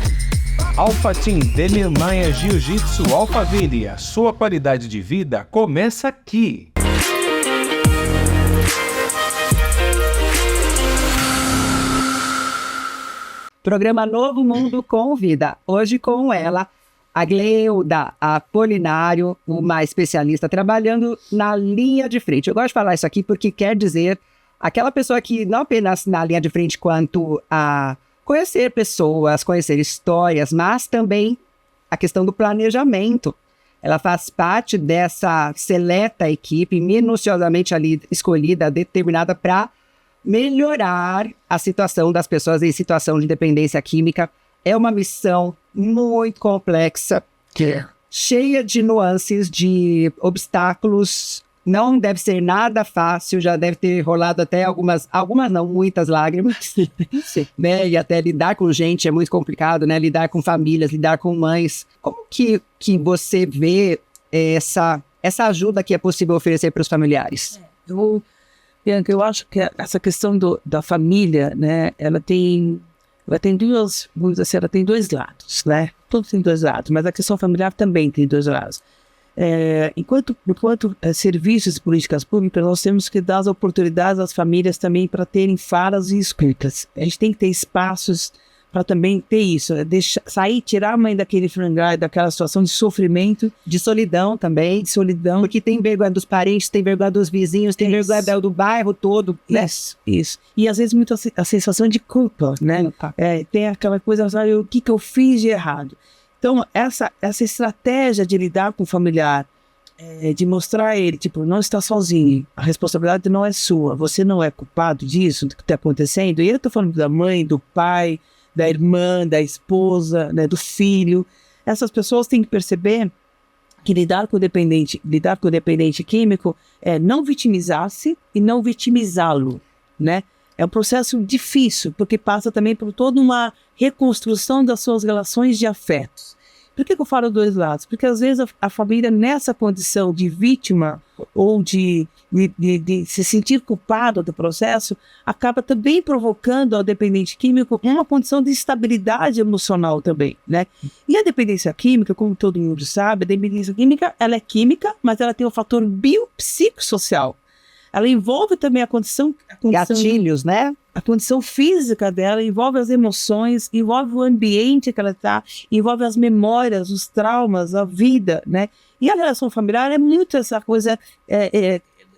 Alpha Team Demian Maia Jiu-Jitsu Alphaville, a sua qualidade de vida começa aqui. Programa Novo Mundo Convida. Hoje com ela, a Gleuda Apolinário, uma especialista trabalhando na linha de frente. Eu gosto de falar isso aqui porque quer dizer aquela pessoa que não apenas na linha de frente quanto a conhecer pessoas, conhecer histórias, mas também a questão do planejamento. Ela faz parte dessa seleta equipe, minuciosamente ali escolhida, determinada para melhorar a situação das pessoas em situação de dependência química. É uma missão muito complexa, cheia de nuances, de obstáculos. Não deve ser nada fácil, já deve ter rolado até algumas não, muitas lágrimas. Né? E até lidar com gente é muito complicado, né? Lidar com famílias, lidar com mães. Como que você vê essa ajuda que é possível oferecer para os familiares? Bianca, eu acho que essa questão da família, né, ela tem duas, vamos dizer assim, ela tem dois lados, né? Todos têm dois lados, mas a questão familiar também tem dois lados. Enquanto serviços e políticas públicas, nós temos que dar as oportunidades às famílias também para terem falas e escutas. A gente tem que ter espaços para também ter isso, tirar a mãe daquele frangalho, daquela situação de sofrimento, de solidão também, porque tem vergonha dos parentes, tem vergonha dos vizinhos, tem vergonha do bairro todo, né? Isso. E às vezes muito a sensação de culpa, né? Tem aquela coisa, sabe, o que eu fiz de errado? Então, essa estratégia de lidar com o familiar, de mostrar a ele, tipo, não está sozinho, a responsabilidade não é sua, você não é culpado disso, do que está acontecendo. E eu estou falando da mãe, do pai, da irmã, da esposa, né, do filho. Essas pessoas têm que perceber que lidar com o dependente químico é não vitimizar-se e não vitimizá-lo, né? É um processo difícil, porque passa também por toda uma reconstrução das suas relações de afetos. Por que eu falo dois lados? Porque às vezes a família, nessa condição de vítima ou de se sentir culpado do processo, acaba também provocando ao dependente químico uma condição de instabilidade emocional também, né? E a dependência química, como todo mundo sabe, a dependência química, ela é química, mas ela tem um fator biopsicossocial. Ela envolve também a condição gatilhos, né? A condição física dela, envolve as emoções, envolve o ambiente que ela está, envolve as memórias, os traumas, a vida, né? E a relação familiar é muito essa coisa,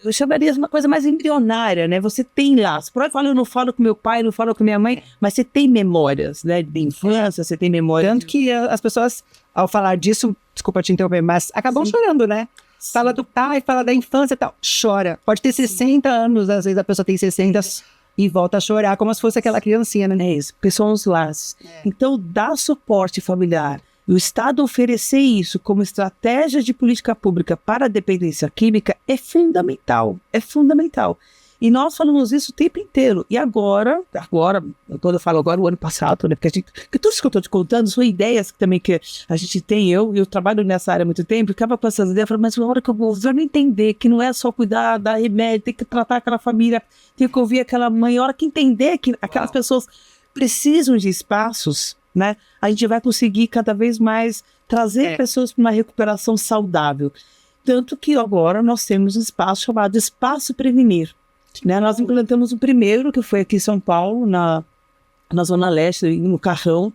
eu chamaria de uma coisa mais embrionária, né? Você tem lá, você pode falar, eu não falo com meu pai, não falo com minha mãe, mas você tem memórias, né? De infância, você tem memórias. Tanto que as pessoas, ao falar disso, desculpa te interromper, mas acabam chorando, né? Fala do pai, fala da infância e tal, chora. Pode ter 60 anos, às vezes a pessoa tem 60 e volta a chorar, como se fosse aquela criancinha, né? É isso, porque são os laços. Então, dar suporte familiar e o Estado oferecer isso como estratégia de política pública para a dependência química é fundamental, é fundamental. E nós falamos isso o tempo inteiro. E agora, quando eu falo agora, o ano passado, né? Porque tudo isso que eu estou te contando são ideias também que a gente tem, eu trabalho nessa área há muito tempo, ficava com essas ideias, falando, mas na hora que o governo entender que não é só cuidar, dar remédio, tem que tratar aquela família, tem que ouvir aquela mãe, a hora que entender que aquelas pessoas precisam de espaços, né? A gente vai conseguir cada vez mais trazer pessoas para uma recuperação saudável. Tanto que agora nós temos um espaço chamado Espaço Prevenir. Né? Nós implantamos o primeiro, que foi aqui em São Paulo, na Zona Leste, no Carrão,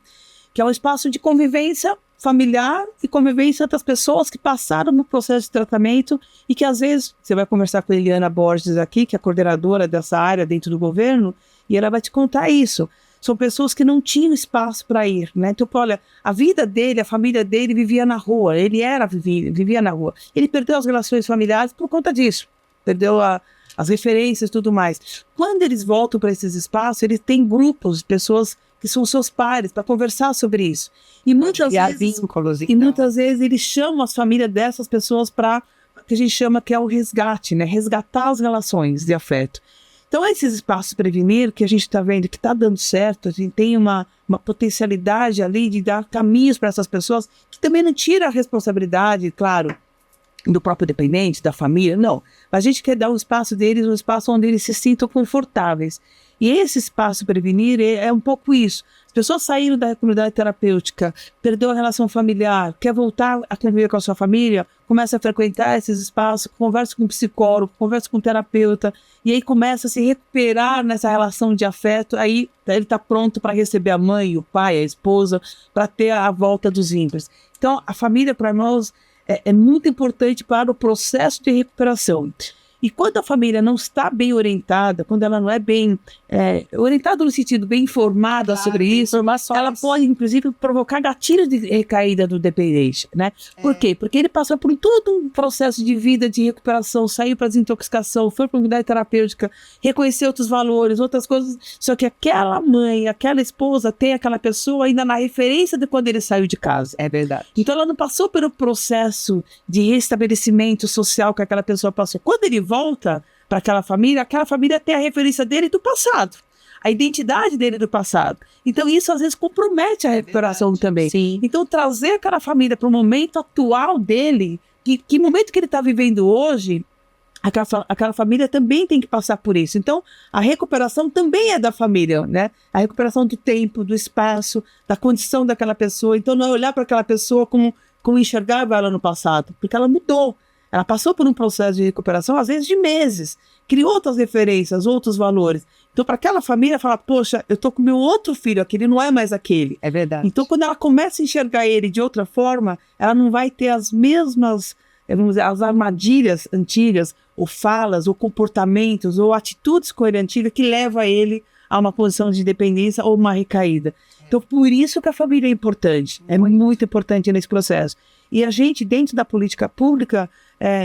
que é um espaço de convivência familiar e convivência das pessoas que passaram no processo de tratamento e que às vezes, você vai conversar com a Eliana Borges aqui, que é a coordenadora dessa área dentro do governo, e ela vai te contar isso. São pessoas que não tinham espaço para ir, né? Então, olha, a vida dele, a família dele vivia na rua, vivia na rua. Ele perdeu as relações familiares por conta disso, perdeu as referências e tudo mais. Quando eles voltam para esses espaços, eles têm grupos de pessoas que são seus pares para conversar sobre isso. E muitas vezes eles chamam as famílias dessas pessoas para o que a gente chama que é o resgate, né? Resgatar as relações de afeto. Então, esses espaços prevenir que a gente está vendo que está dando certo, a gente tem uma potencialidade ali de dar caminhos para essas pessoas, que também não tira a responsabilidade, claro, do próprio dependente, da família, não. A gente quer dar um espaço deles, um espaço onde eles se sintam confortáveis. E esse espaço prevenir é um pouco isso. As pessoas saíram da comunidade terapêutica, perdeu a relação familiar, quer voltar a conviver com a sua família, começa a frequentar esses espaços, conversa com um psicólogo, conversa com um terapeuta, e aí começa a se recuperar nessa relação de afeto, aí ele está pronto para receber a mãe, o pai, a esposa, para ter a volta dos vínculos. Então, a família para nós é muito importante para o processo de recuperação. E quando a família não está bem orientada, quando ela não é bem orientada no sentido bem informada sobre isso, ela pode, inclusive, provocar gatilhos de recaída do dependente, né? Por quê? Porque ele passou por todo um processo de vida, de recuperação, saiu para desintoxicação, foi para uma unidade terapêutica, reconheceu outros valores, outras coisas, só que aquela mãe, aquela esposa tem aquela pessoa ainda na referência de quando ele saiu de casa. É verdade. Então ela não passou pelo processo de restabelecimento social que aquela pessoa passou. Quando ele volta para aquela família tem a referência dele do passado, a identidade dele do passado. Então isso às vezes compromete a recuperação também. Sim. Então trazer aquela família para o momento atual dele, que momento que ele está vivendo hoje, aquela família também tem que passar por isso. Então a recuperação também é da família, né? A recuperação do tempo, do espaço, da condição daquela pessoa. Então não é olhar para aquela pessoa como enxergava ela no passado, porque ela mudou. Ela passou por um processo de recuperação, às vezes de meses, criou outras referências, outros valores. Então, para aquela família, fala, poxa, eu tô com meu outro filho aqui, ele não é mais aquele. É verdade. Então, quando ela começa a enxergar ele de outra forma, ela não vai ter as mesmas, vamos dizer, as armadilhas antigas, ou falas, ou comportamentos, ou atitudes com ele antiga que leva ele a uma posição de dependência ou uma recaída. Então, por isso que a família é importante, é muito importante nesse processo. E a gente, dentro da política pública,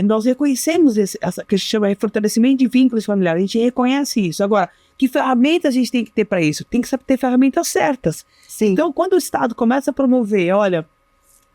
nós reconhecemos essa que se chama fortalecimento de vínculos familiares, a gente reconhece isso. Agora, que ferramentas a gente tem que ter para isso? Tem que saber ter ferramentas certas. Sim. Então, quando o Estado começa a promover, olha,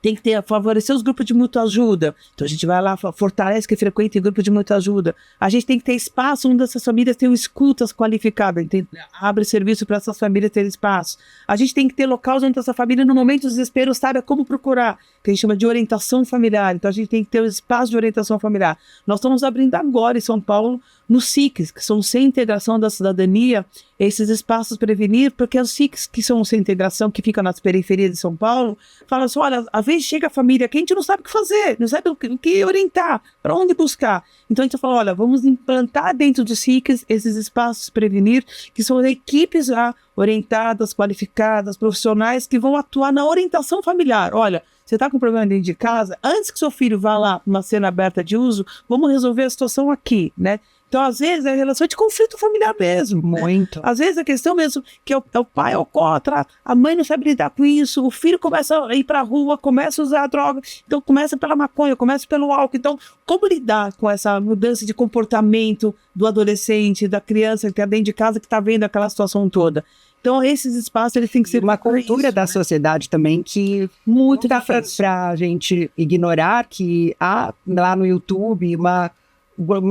tem que favorecer os grupos de mútua ajuda. Então a gente vai lá, fortalece que frequenta em grupo de mútua ajuda. A gente tem que ter espaço onde essas famílias tenham escutas qualificadas. Abre serviço para essas famílias terem espaço. A gente tem que ter locais onde essa família, no momento do desespero, saiba como procurar, que a gente chama de orientação familiar. Então a gente tem que ter um espaço de orientação familiar. Nós estamos abrindo agora em São Paulo, nos SICs, que são sem integração da cidadania, esses espaços prevenir, porque os SICs que são sem integração, que ficam nas periferias de São Paulo, falam assim, olha, às vezes chega a família aqui, a gente não sabe o que fazer, não sabe o que orientar, para onde buscar. Então a gente fala, olha, vamos implantar dentro dos SICs esses espaços prevenir, que são equipes já orientadas, qualificadas, profissionais, que vão atuar na orientação familiar. Olha, você está com problema dentro de casa, antes que seu filho vá lá para uma cena aberta de uso, vamos resolver a situação aqui, né? Então, às vezes, é relação de conflito familiar mesmo. Muito. Às vezes, a questão mesmo que é o pai alcoólatra, a mãe não sabe lidar com isso, o filho começa a ir para a rua, começa a usar a droga, então começa pela maconha, começa pelo álcool. Então, como lidar com essa mudança de comportamento do adolescente, da criança que está dentro de casa, que está vendo aquela situação toda? Então, esses espaços, eles têm que ser Uma cultura da sociedade também que muito dá pra gente ignorar que há lá no YouTube uma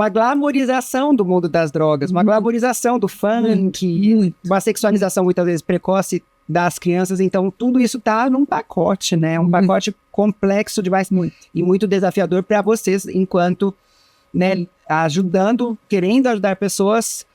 glamorização do mundo das drogas, uma glamorização do funk, uma sexualização muitas vezes precoce das crianças. Então, tudo isso está num pacote, né? Um pacote complexo demais e muito desafiador para vocês, enquanto, né, querendo ajudar pessoas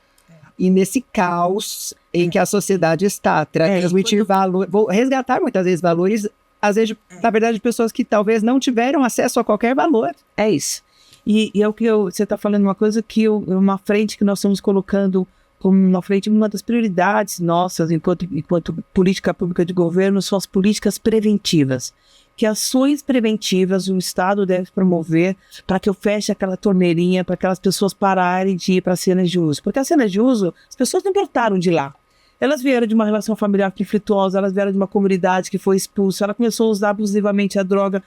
e nesse caos em que a sociedade está, transmitir valor, vou resgatar muitas vezes valores, às vezes, na verdade, de pessoas que talvez não tiveram acesso a qualquer valor. É isso. E é o que você está falando, uma coisa que uma frente que nós estamos colocando como uma frente, uma das prioridades nossas enquanto política pública de governo são as políticas preventivas. Que ações preventivas o Estado deve promover para que eu feche aquela torneirinha, para aquelas pessoas pararem de ir para as cenas de uso. Porque as cenas de uso, as pessoas não voltaram de lá. Elas vieram de uma relação familiar conflituosa, elas vieram de uma comunidade que foi expulsa, ela começou a usar abusivamente a droga,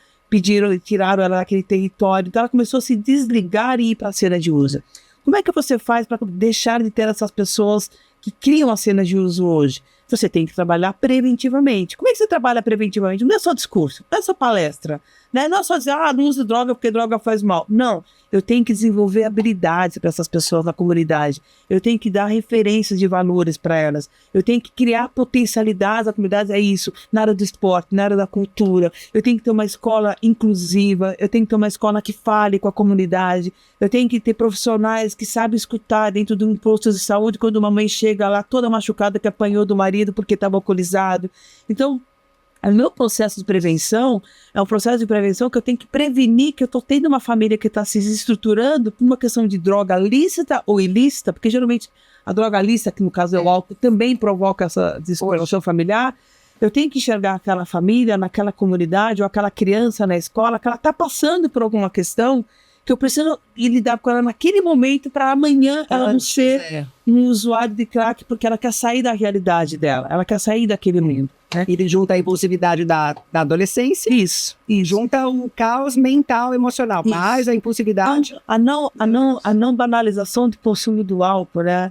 tiraram ela daquele território, então ela começou a se desligar e ir para a cena de uso. Como é que você faz para deixar de ter essas pessoas que criam a cena de uso hoje? Você tem que trabalhar preventivamente. Como é que você trabalha preventivamente? Não é só discurso, não é só palestra, né? Não é só dizer, não use droga porque droga faz mal. Não, eu tenho que desenvolver habilidades para essas pessoas na comunidade. Eu tenho que dar referências de valores para elas. Eu tenho que criar potencialidades na comunidade, é isso, na área do esporte, na área da cultura. Eu tenho que ter uma escola inclusiva, eu tenho que ter uma escola que fale com a comunidade. Eu tenho que ter profissionais que sabem escutar dentro de um posto de saúde quando uma mãe chega lá toda machucada que apanhou do marido porque estava alcoolizado. Então, o meu processo de prevenção é um processo de prevenção que eu tenho que prevenir que eu estou tendo uma família que está se desestruturando por uma questão de droga lícita ou ilícita, porque geralmente a droga lícita, que no caso é o álcool, também provoca essa desestruturação familiar. Eu tenho que enxergar aquela família, naquela comunidade, ou aquela criança na escola, que ela está passando por alguma questão que eu preciso lidar com ela naquele momento para amanhã ela não ser um usuário de crack, porque ela quer sair da realidade dela, ela quer sair daquele mundo. Ele junta a impulsividade da adolescência e junta o caos mental, emocional, mais a impulsividade. A não banalização do consumo do álcool, né?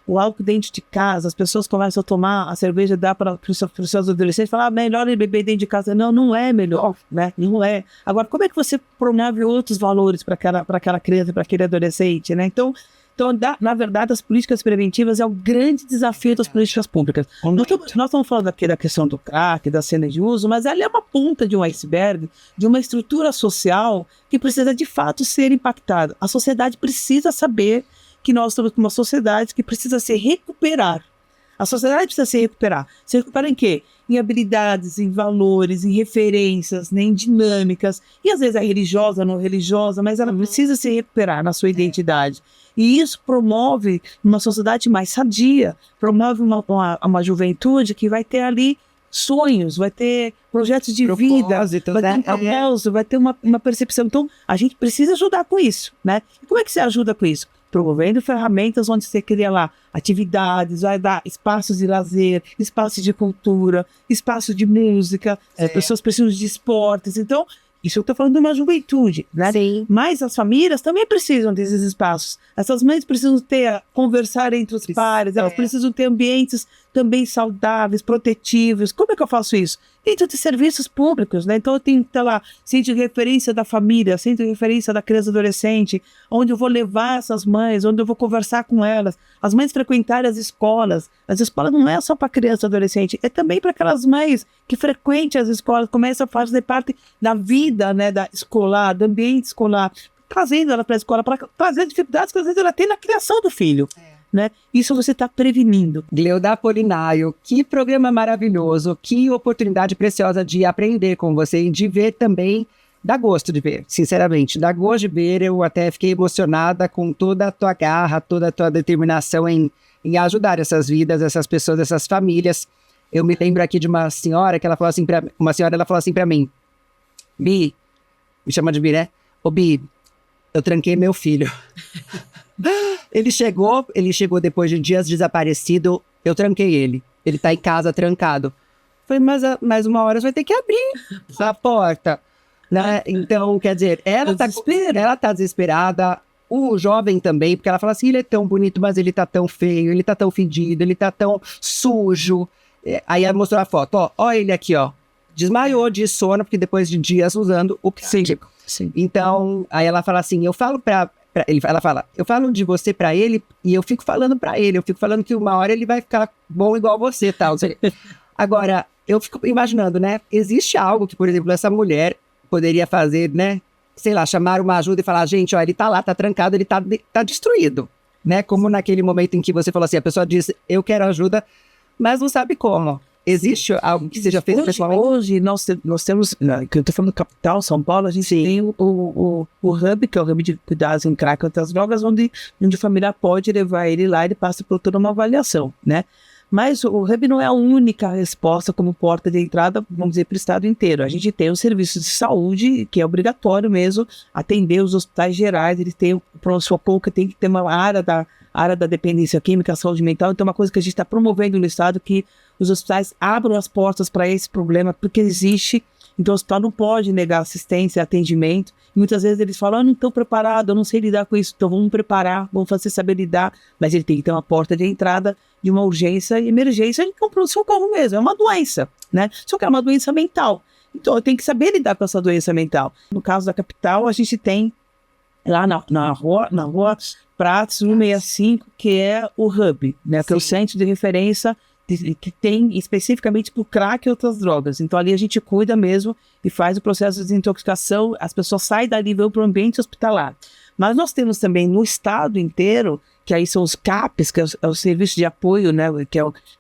O álcool dentro de casa, as pessoas começam a tomar a cerveja, dá para os seus adolescentes, falar, melhor ele beber dentro de casa. Não, não é melhor, né? Não é. Agora, como é que você promove outros valores para aquela criança, para aquele adolescente, né? Então, na verdade, as políticas preventivas é o grande desafio das políticas públicas. Nós estamos falando aqui da questão do crack, da cena de uso, mas ela é uma ponta de um iceberg, de uma estrutura social que precisa de fato ser impactada. A sociedade precisa saber que nós estamos com uma sociedade que precisa se recuperar. A sociedade precisa se recuperar. Se recuperar em quê? Em habilidades, em valores, em referências, né, em dinâmicas. E às vezes é religiosa, não religiosa, mas ela precisa se recuperar na sua identidade. E isso promove uma sociedade mais sadia, promove uma juventude que vai ter ali sonhos, vai ter projetos de vida, vai ter um propósito, vai ter uma percepção. Então, a gente precisa ajudar com isso, né? E como é que você ajuda com isso? Promovendo ferramentas onde você cria lá atividades, vai dar espaços de lazer, espaços de cultura, espaços de música, pessoas precisam de esportes. Então, isso eu estou falando de uma juventude, né? Sim. Mas as famílias também precisam desses espaços. Essas mães precisam conversar entre os pares, elas precisam ter ambientes também saudáveis, protetivos. Como é que eu faço isso? Dentro de serviços públicos, né? Então eu tenho que ter lá centro de referência da família, centro de referência da criança e adolescente, onde eu vou levar essas mães, onde eu vou conversar com elas. As mães frequentarem as escolas. As escolas não é só para criança e adolescente, é também para aquelas mães que frequentem as escolas, começam a fazer parte da vida, né, da escolar, do ambiente escolar, trazendo ela para a escola, para trazer as dificuldades que às vezes ela tem na criação do filho. Né? Isso você está prevenindo. Gleuda Apolinário, que programa maravilhoso, que oportunidade preciosa de aprender com você e de ver também, dá gosto de ver, sinceramente, dá gosto de ver. Eu até fiquei emocionada com toda a tua garra, toda a tua determinação em ajudar essas vidas, essas pessoas, essas famílias. Eu me lembro aqui de uma senhora que ela falou assim para mim, Bi, me chama de Bi, né? Ô Bi, eu tranquei meu filho. Ele chegou depois de dias desaparecido, eu tranquei ele. Ele tá em casa trancado. Falei, mas mais uma hora você vai ter que abrir a porta. Né? Então, quer dizer, ela tá desesperada, o jovem também, porque ela fala assim, ele é tão bonito, mas ele tá tão feio, ele tá tão fedido, ele tá tão sujo. Aí ela mostrou a foto, ó ele aqui, ó. Desmaiou de sono, porque depois de dias usando o psíquico. Sim. Então, aí ela fala assim, eu falo ela fala, eu falo de você pra ele e eu fico falando pra ele, eu fico falando que uma hora ele vai ficar bom igual você, tal. Agora, eu fico imaginando, né, existe algo que, por exemplo, essa mulher poderia fazer, né, sei lá, chamar uma ajuda e falar, gente, ó, ele tá lá, tá trancado, ele tá destruído, né, como naquele momento em que você falou assim, a pessoa diz, eu quero ajuda, mas não sabe como. Existe algo que seja feito pessoalmente? Hoje nós temos, que eu estou falando capital, São Paulo, a gente tem o Hub, que é o Hub de Cuidados em Crack e outras drogas, onde o familiar pode levar ele lá e ele passa por toda uma avaliação, né? Mas o Hub não é a única resposta como porta de entrada, vamos dizer, para o estado inteiro. A gente tem o serviço de saúde, que é obrigatório mesmo, atender os hospitais gerais, eles têm o pronto-socorro, que tem que ter uma área da dependência química, saúde mental. Então, é uma coisa que a gente está promovendo no estado, que os hospitais abram as portas para esse problema, porque existe. Então, o hospital não pode negar assistência, atendimento. E muitas vezes eles falam, eu não estou preparado, eu não sei lidar com isso, então vamos preparar, vamos fazer saber lidar. Mas ele tem que ter uma porta de entrada de uma urgência e emergência, e um pronto-socorro mesmo, é uma doença, né? Só que é uma doença mental. Então, eu tenho que saber lidar com essa doença mental. No caso da capital, a gente tem lá na rua Prates 165, que é o Hub, né? Que é o centro de referência que tem especificamente para o crack e outras drogas. Então ali a gente cuida mesmo e faz o processo de desintoxicação, as pessoas saem dali e vão para o ambiente hospitalar. Mas nós temos também no estado inteiro, que aí são os CAPs, que é o serviço de apoio, né,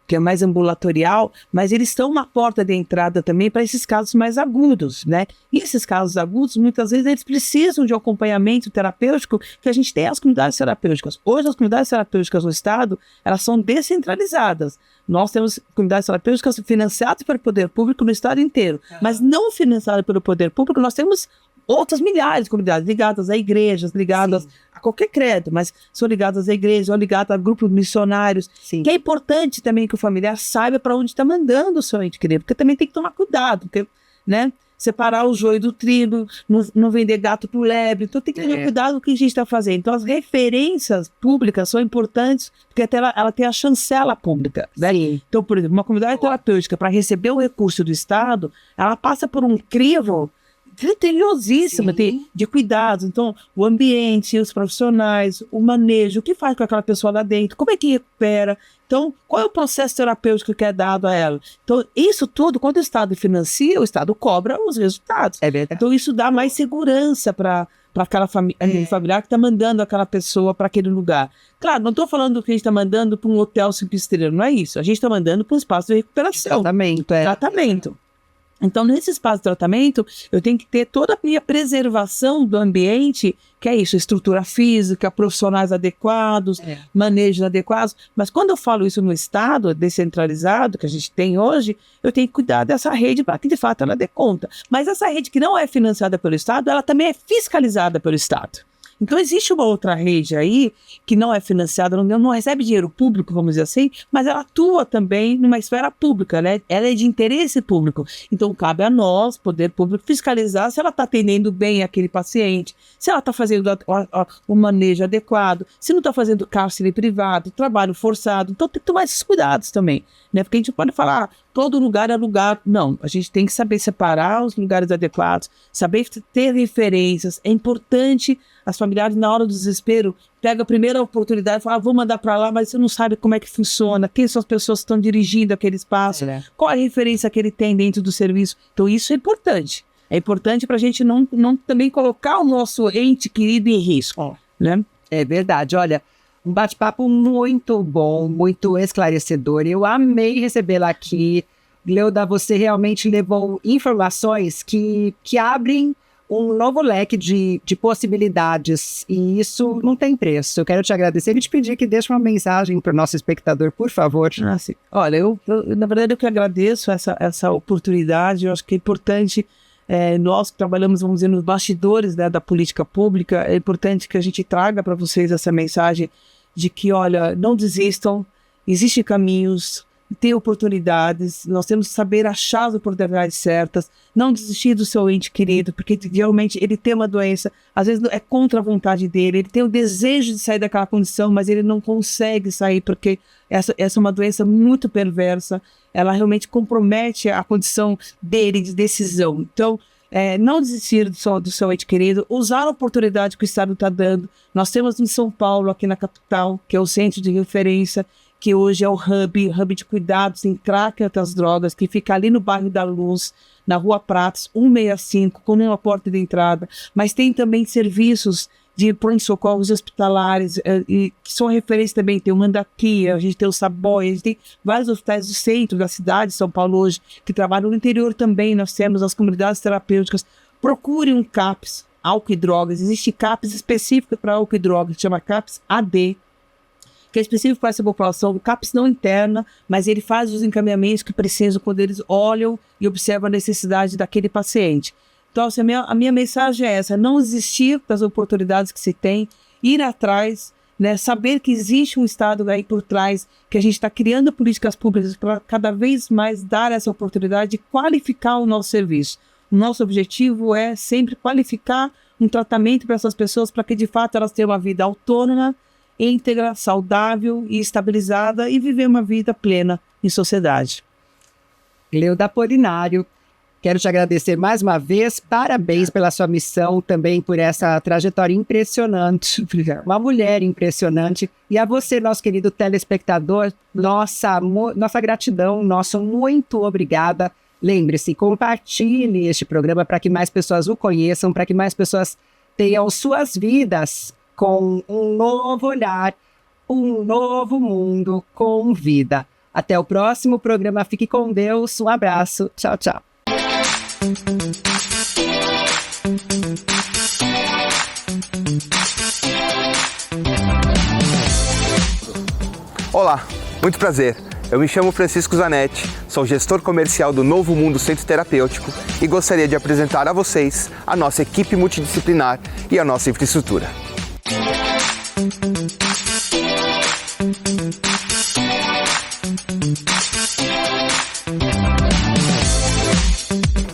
que é mais ambulatorial, mas eles estão uma porta de entrada também para esses casos mais agudos, né? E esses casos agudos, muitas vezes, eles precisam de um acompanhamento terapêutico, que a gente tem as comunidades terapêuticas. Hoje, as comunidades terapêuticas no estado, elas são descentralizadas. Nós temos comunidades terapêuticas financiadas pelo poder público no estado inteiro, mas não financiadas pelo poder público, nós temos outras milhares de comunidades ligadas a igrejas, ligadas a qualquer credo, mas são ligadas a igrejas, ou ligadas a grupos missionários. Sim. Que é importante também que o familiar saiba para onde está mandando o seu ente querido, porque também tem que tomar cuidado, porque, né? Separar o joio do trigo, não vender gato pro lebre. Então tem que ter cuidado com o que a gente está fazendo. Então as referências públicas são importantes, porque até ela tem a chancela pública, né? Então, por exemplo, uma comunidade terapêutica, para receber o recurso do Estado, ela passa por um crivo criteriosíssima de cuidados. Então, o ambiente, os profissionais, o manejo, o que faz com aquela pessoa lá dentro, como é que recupera. Então, qual é o processo terapêutico que é dado a ela? Então, isso tudo, quando o Estado financia, o Estado cobra os resultados. É verdade. Então, isso dá mais segurança para aquela familiar que está mandando aquela pessoa para aquele lugar. Claro, não estou falando que a gente está mandando para um hotel 5 estrelas, não é isso. A gente está mandando para um espaço de recuperação. Tratamento. Então, nesse espaço de tratamento, eu tenho que ter toda a minha preservação do ambiente, que é isso, estrutura física, profissionais adequados, manejos adequados. Mas quando eu falo isso no Estado descentralizado, que a gente tem hoje, eu tenho que cuidar dessa rede para que, de fato, ela dê conta. Mas essa rede que não é financiada pelo Estado, ela também é fiscalizada pelo Estado. Então, existe uma outra rede aí que não é financiada, não recebe dinheiro público, vamos dizer assim, mas ela atua também numa esfera pública, né? Ela é de interesse público. Então, cabe a nós, poder público, fiscalizar se ela está atendendo bem aquele paciente, se ela está fazendo o manejo adequado, se não está fazendo cárcere privado, trabalho forçado. Então, tem que tomar esses cuidados também, né? Porque a gente pode falar, todo lugar é lugar. Não, a gente tem que saber separar os lugares adequados, saber ter referências. É importante as familiares, na hora do desespero, pegam a primeira oportunidade e falam, vou mandar para lá, mas você não sabe como é que funciona, quem são as pessoas que estão dirigindo aquele espaço, qual a referência que ele tem dentro do serviço. Então, isso é importante. É importante para a gente não também colocar o nosso ente querido em risco, né? É verdade. Olha, um bate-papo muito bom, muito esclarecedor. Eu amei recebê-la aqui. Gleuda, você realmente levou informações que abrem um novo leque de possibilidades, e isso não tem preço. Eu quero te agradecer e te pedir que deixe uma mensagem para o nosso espectador, por favor. Olha, eu na verdade eu que agradeço essa oportunidade. Eu acho que é importante nós que trabalhamos, vamos dizer, nos bastidores, né, da política pública, é importante que a gente traga para vocês essa mensagem de que, olha, não desistam, existem caminhos, tem oportunidades, nós temos que saber achar as oportunidades certas, não desistir do seu ente querido, porque geralmente ele tem uma doença, às vezes é contra a vontade dele, ele tem o desejo de sair daquela condição, mas ele não consegue sair, porque essa é uma doença muito perversa, ela realmente compromete a condição dele de decisão. Então, não desistir do seu ente querido, usar a oportunidade que o Estado está dando. Nós temos em São Paulo, aqui na capital, que é o centro de referência, que hoje é o hub de cuidados em crack e outras drogas, que fica ali no bairro da Luz, na Rua Pratos, 165, como uma porta de entrada. Mas tem também serviços de pronto-socorros hospitalares, que são referência também. Tem o Mandaquia, a gente tem o Saboia, a gente tem vários hospitais do centro da cidade de São Paulo hoje, que trabalham no interior também. Nós temos as comunidades terapêuticas. Procure um CAPS, álcool e drogas. Existe CAPS específico para álcool e drogas, chama CAPS AD, que é específico para essa população. O CAPS não interna, mas ele faz os encaminhamentos que precisam quando eles olham e observam a necessidade daquele paciente. Então, assim, a minha mensagem é essa: não desistir das oportunidades que se tem, ir atrás, né, saber que existe um Estado aí por trás, que a gente está criando políticas públicas para cada vez mais dar essa oportunidade de qualificar o nosso serviço. O nosso objetivo é sempre qualificar um tratamento para essas pessoas, para que de fato elas tenham uma vida autônoma, íntegra, saudável e estabilizada e viver uma vida plena em sociedade. Gleuda Apolinário, quero te agradecer mais uma vez, parabéns pela sua missão, também por essa trajetória impressionante, uma mulher impressionante, e a você, nosso querido telespectador, nossa gratidão, nosso muito obrigada. Lembre-se, compartilhe este programa para que mais pessoas o conheçam, para que mais pessoas tenham suas vidas com um novo olhar, um novo mundo com vida. Até o próximo programa. Fique com Deus. Um abraço. Tchau, tchau. Olá, muito prazer. Eu me chamo Francisco Zanetti, sou gestor comercial do Novo Mundo Centro Terapêutico e gostaria de apresentar a vocês a nossa equipe multidisciplinar e a nossa infraestrutura.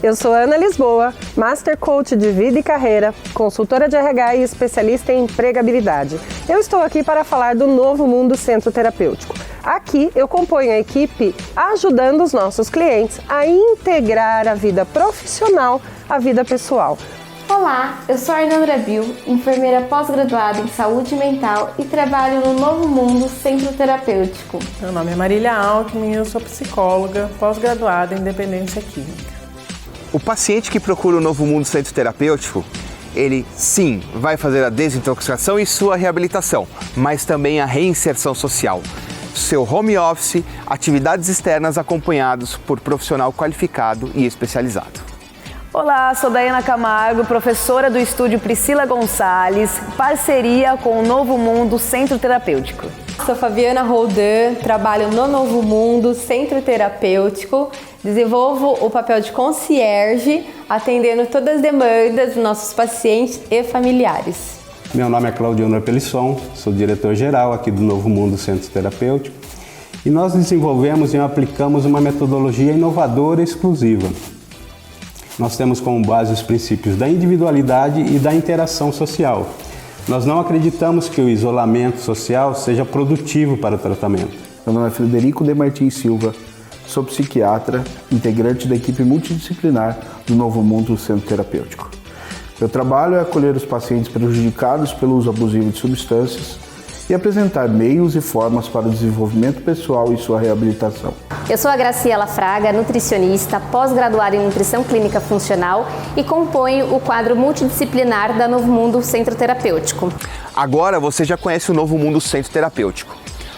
Eu sou Ana Lisboa, Master Coach de Vida e Carreira, consultora de RH e especialista em empregabilidade. Eu estou aqui para falar do Novo Mundo Centro Terapêutico. Aqui eu componho a equipe ajudando os nossos clientes a integrar a vida profissional à vida pessoal. Olá, eu sou a Arnandra Bill, enfermeira pós-graduada em saúde mental e trabalho no Novo Mundo Centro Terapêutico. Meu nome é Marília Alckmin e eu sou psicóloga pós-graduada em dependência química. O paciente que procura o Novo Mundo Centro Terapêutico, ele sim vai fazer a desintoxicação e sua reabilitação, mas também a reinserção social. Seu home office, atividades externas acompanhados por profissional qualificado e especializado. Olá, sou Daiana Camargo, professora do Estúdio Priscila Gonçalves, parceria com o Novo Mundo Centro Terapêutico. Sou Fabiana Roldan, trabalho no Novo Mundo Centro Terapêutico, desenvolvo o papel de concierge, atendendo todas as demandas dos nossos pacientes e familiares. Meu nome é Claudiano Pelisson, sou diretor-geral aqui do Novo Mundo Centro Terapêutico e nós desenvolvemos e aplicamos uma metodologia inovadora e exclusiva. Nós temos como base os princípios da individualidade e da interação social. Nós não acreditamos que o isolamento social seja produtivo para o tratamento. Meu nome é Frederico de Martins Silva, sou psiquiatra, integrante da equipe multidisciplinar do Novo Mundo Centro Terapêutico. Meu trabalho é acolher os pacientes prejudicados pelo uso abusivo de substâncias e apresentar meios e formas para o desenvolvimento pessoal e sua reabilitação. Eu sou a Graciela Fraga, nutricionista, pós-graduada em Nutrição Clínica Funcional e componho o quadro multidisciplinar da Novo Mundo Centro Terapêutico. Agora você já conhece o Novo Mundo Centro Terapêutico.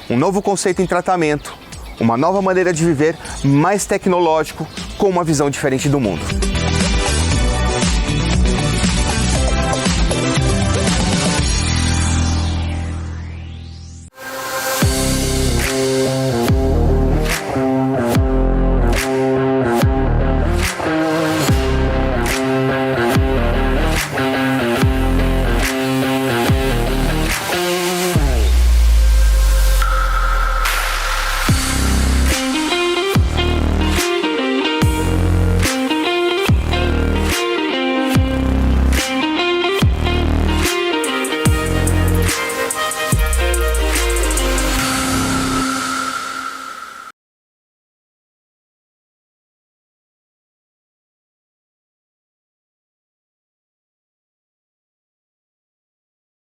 Um novo conceito em tratamento, uma nova maneira de viver, mais tecnológico, com uma visão diferente do mundo.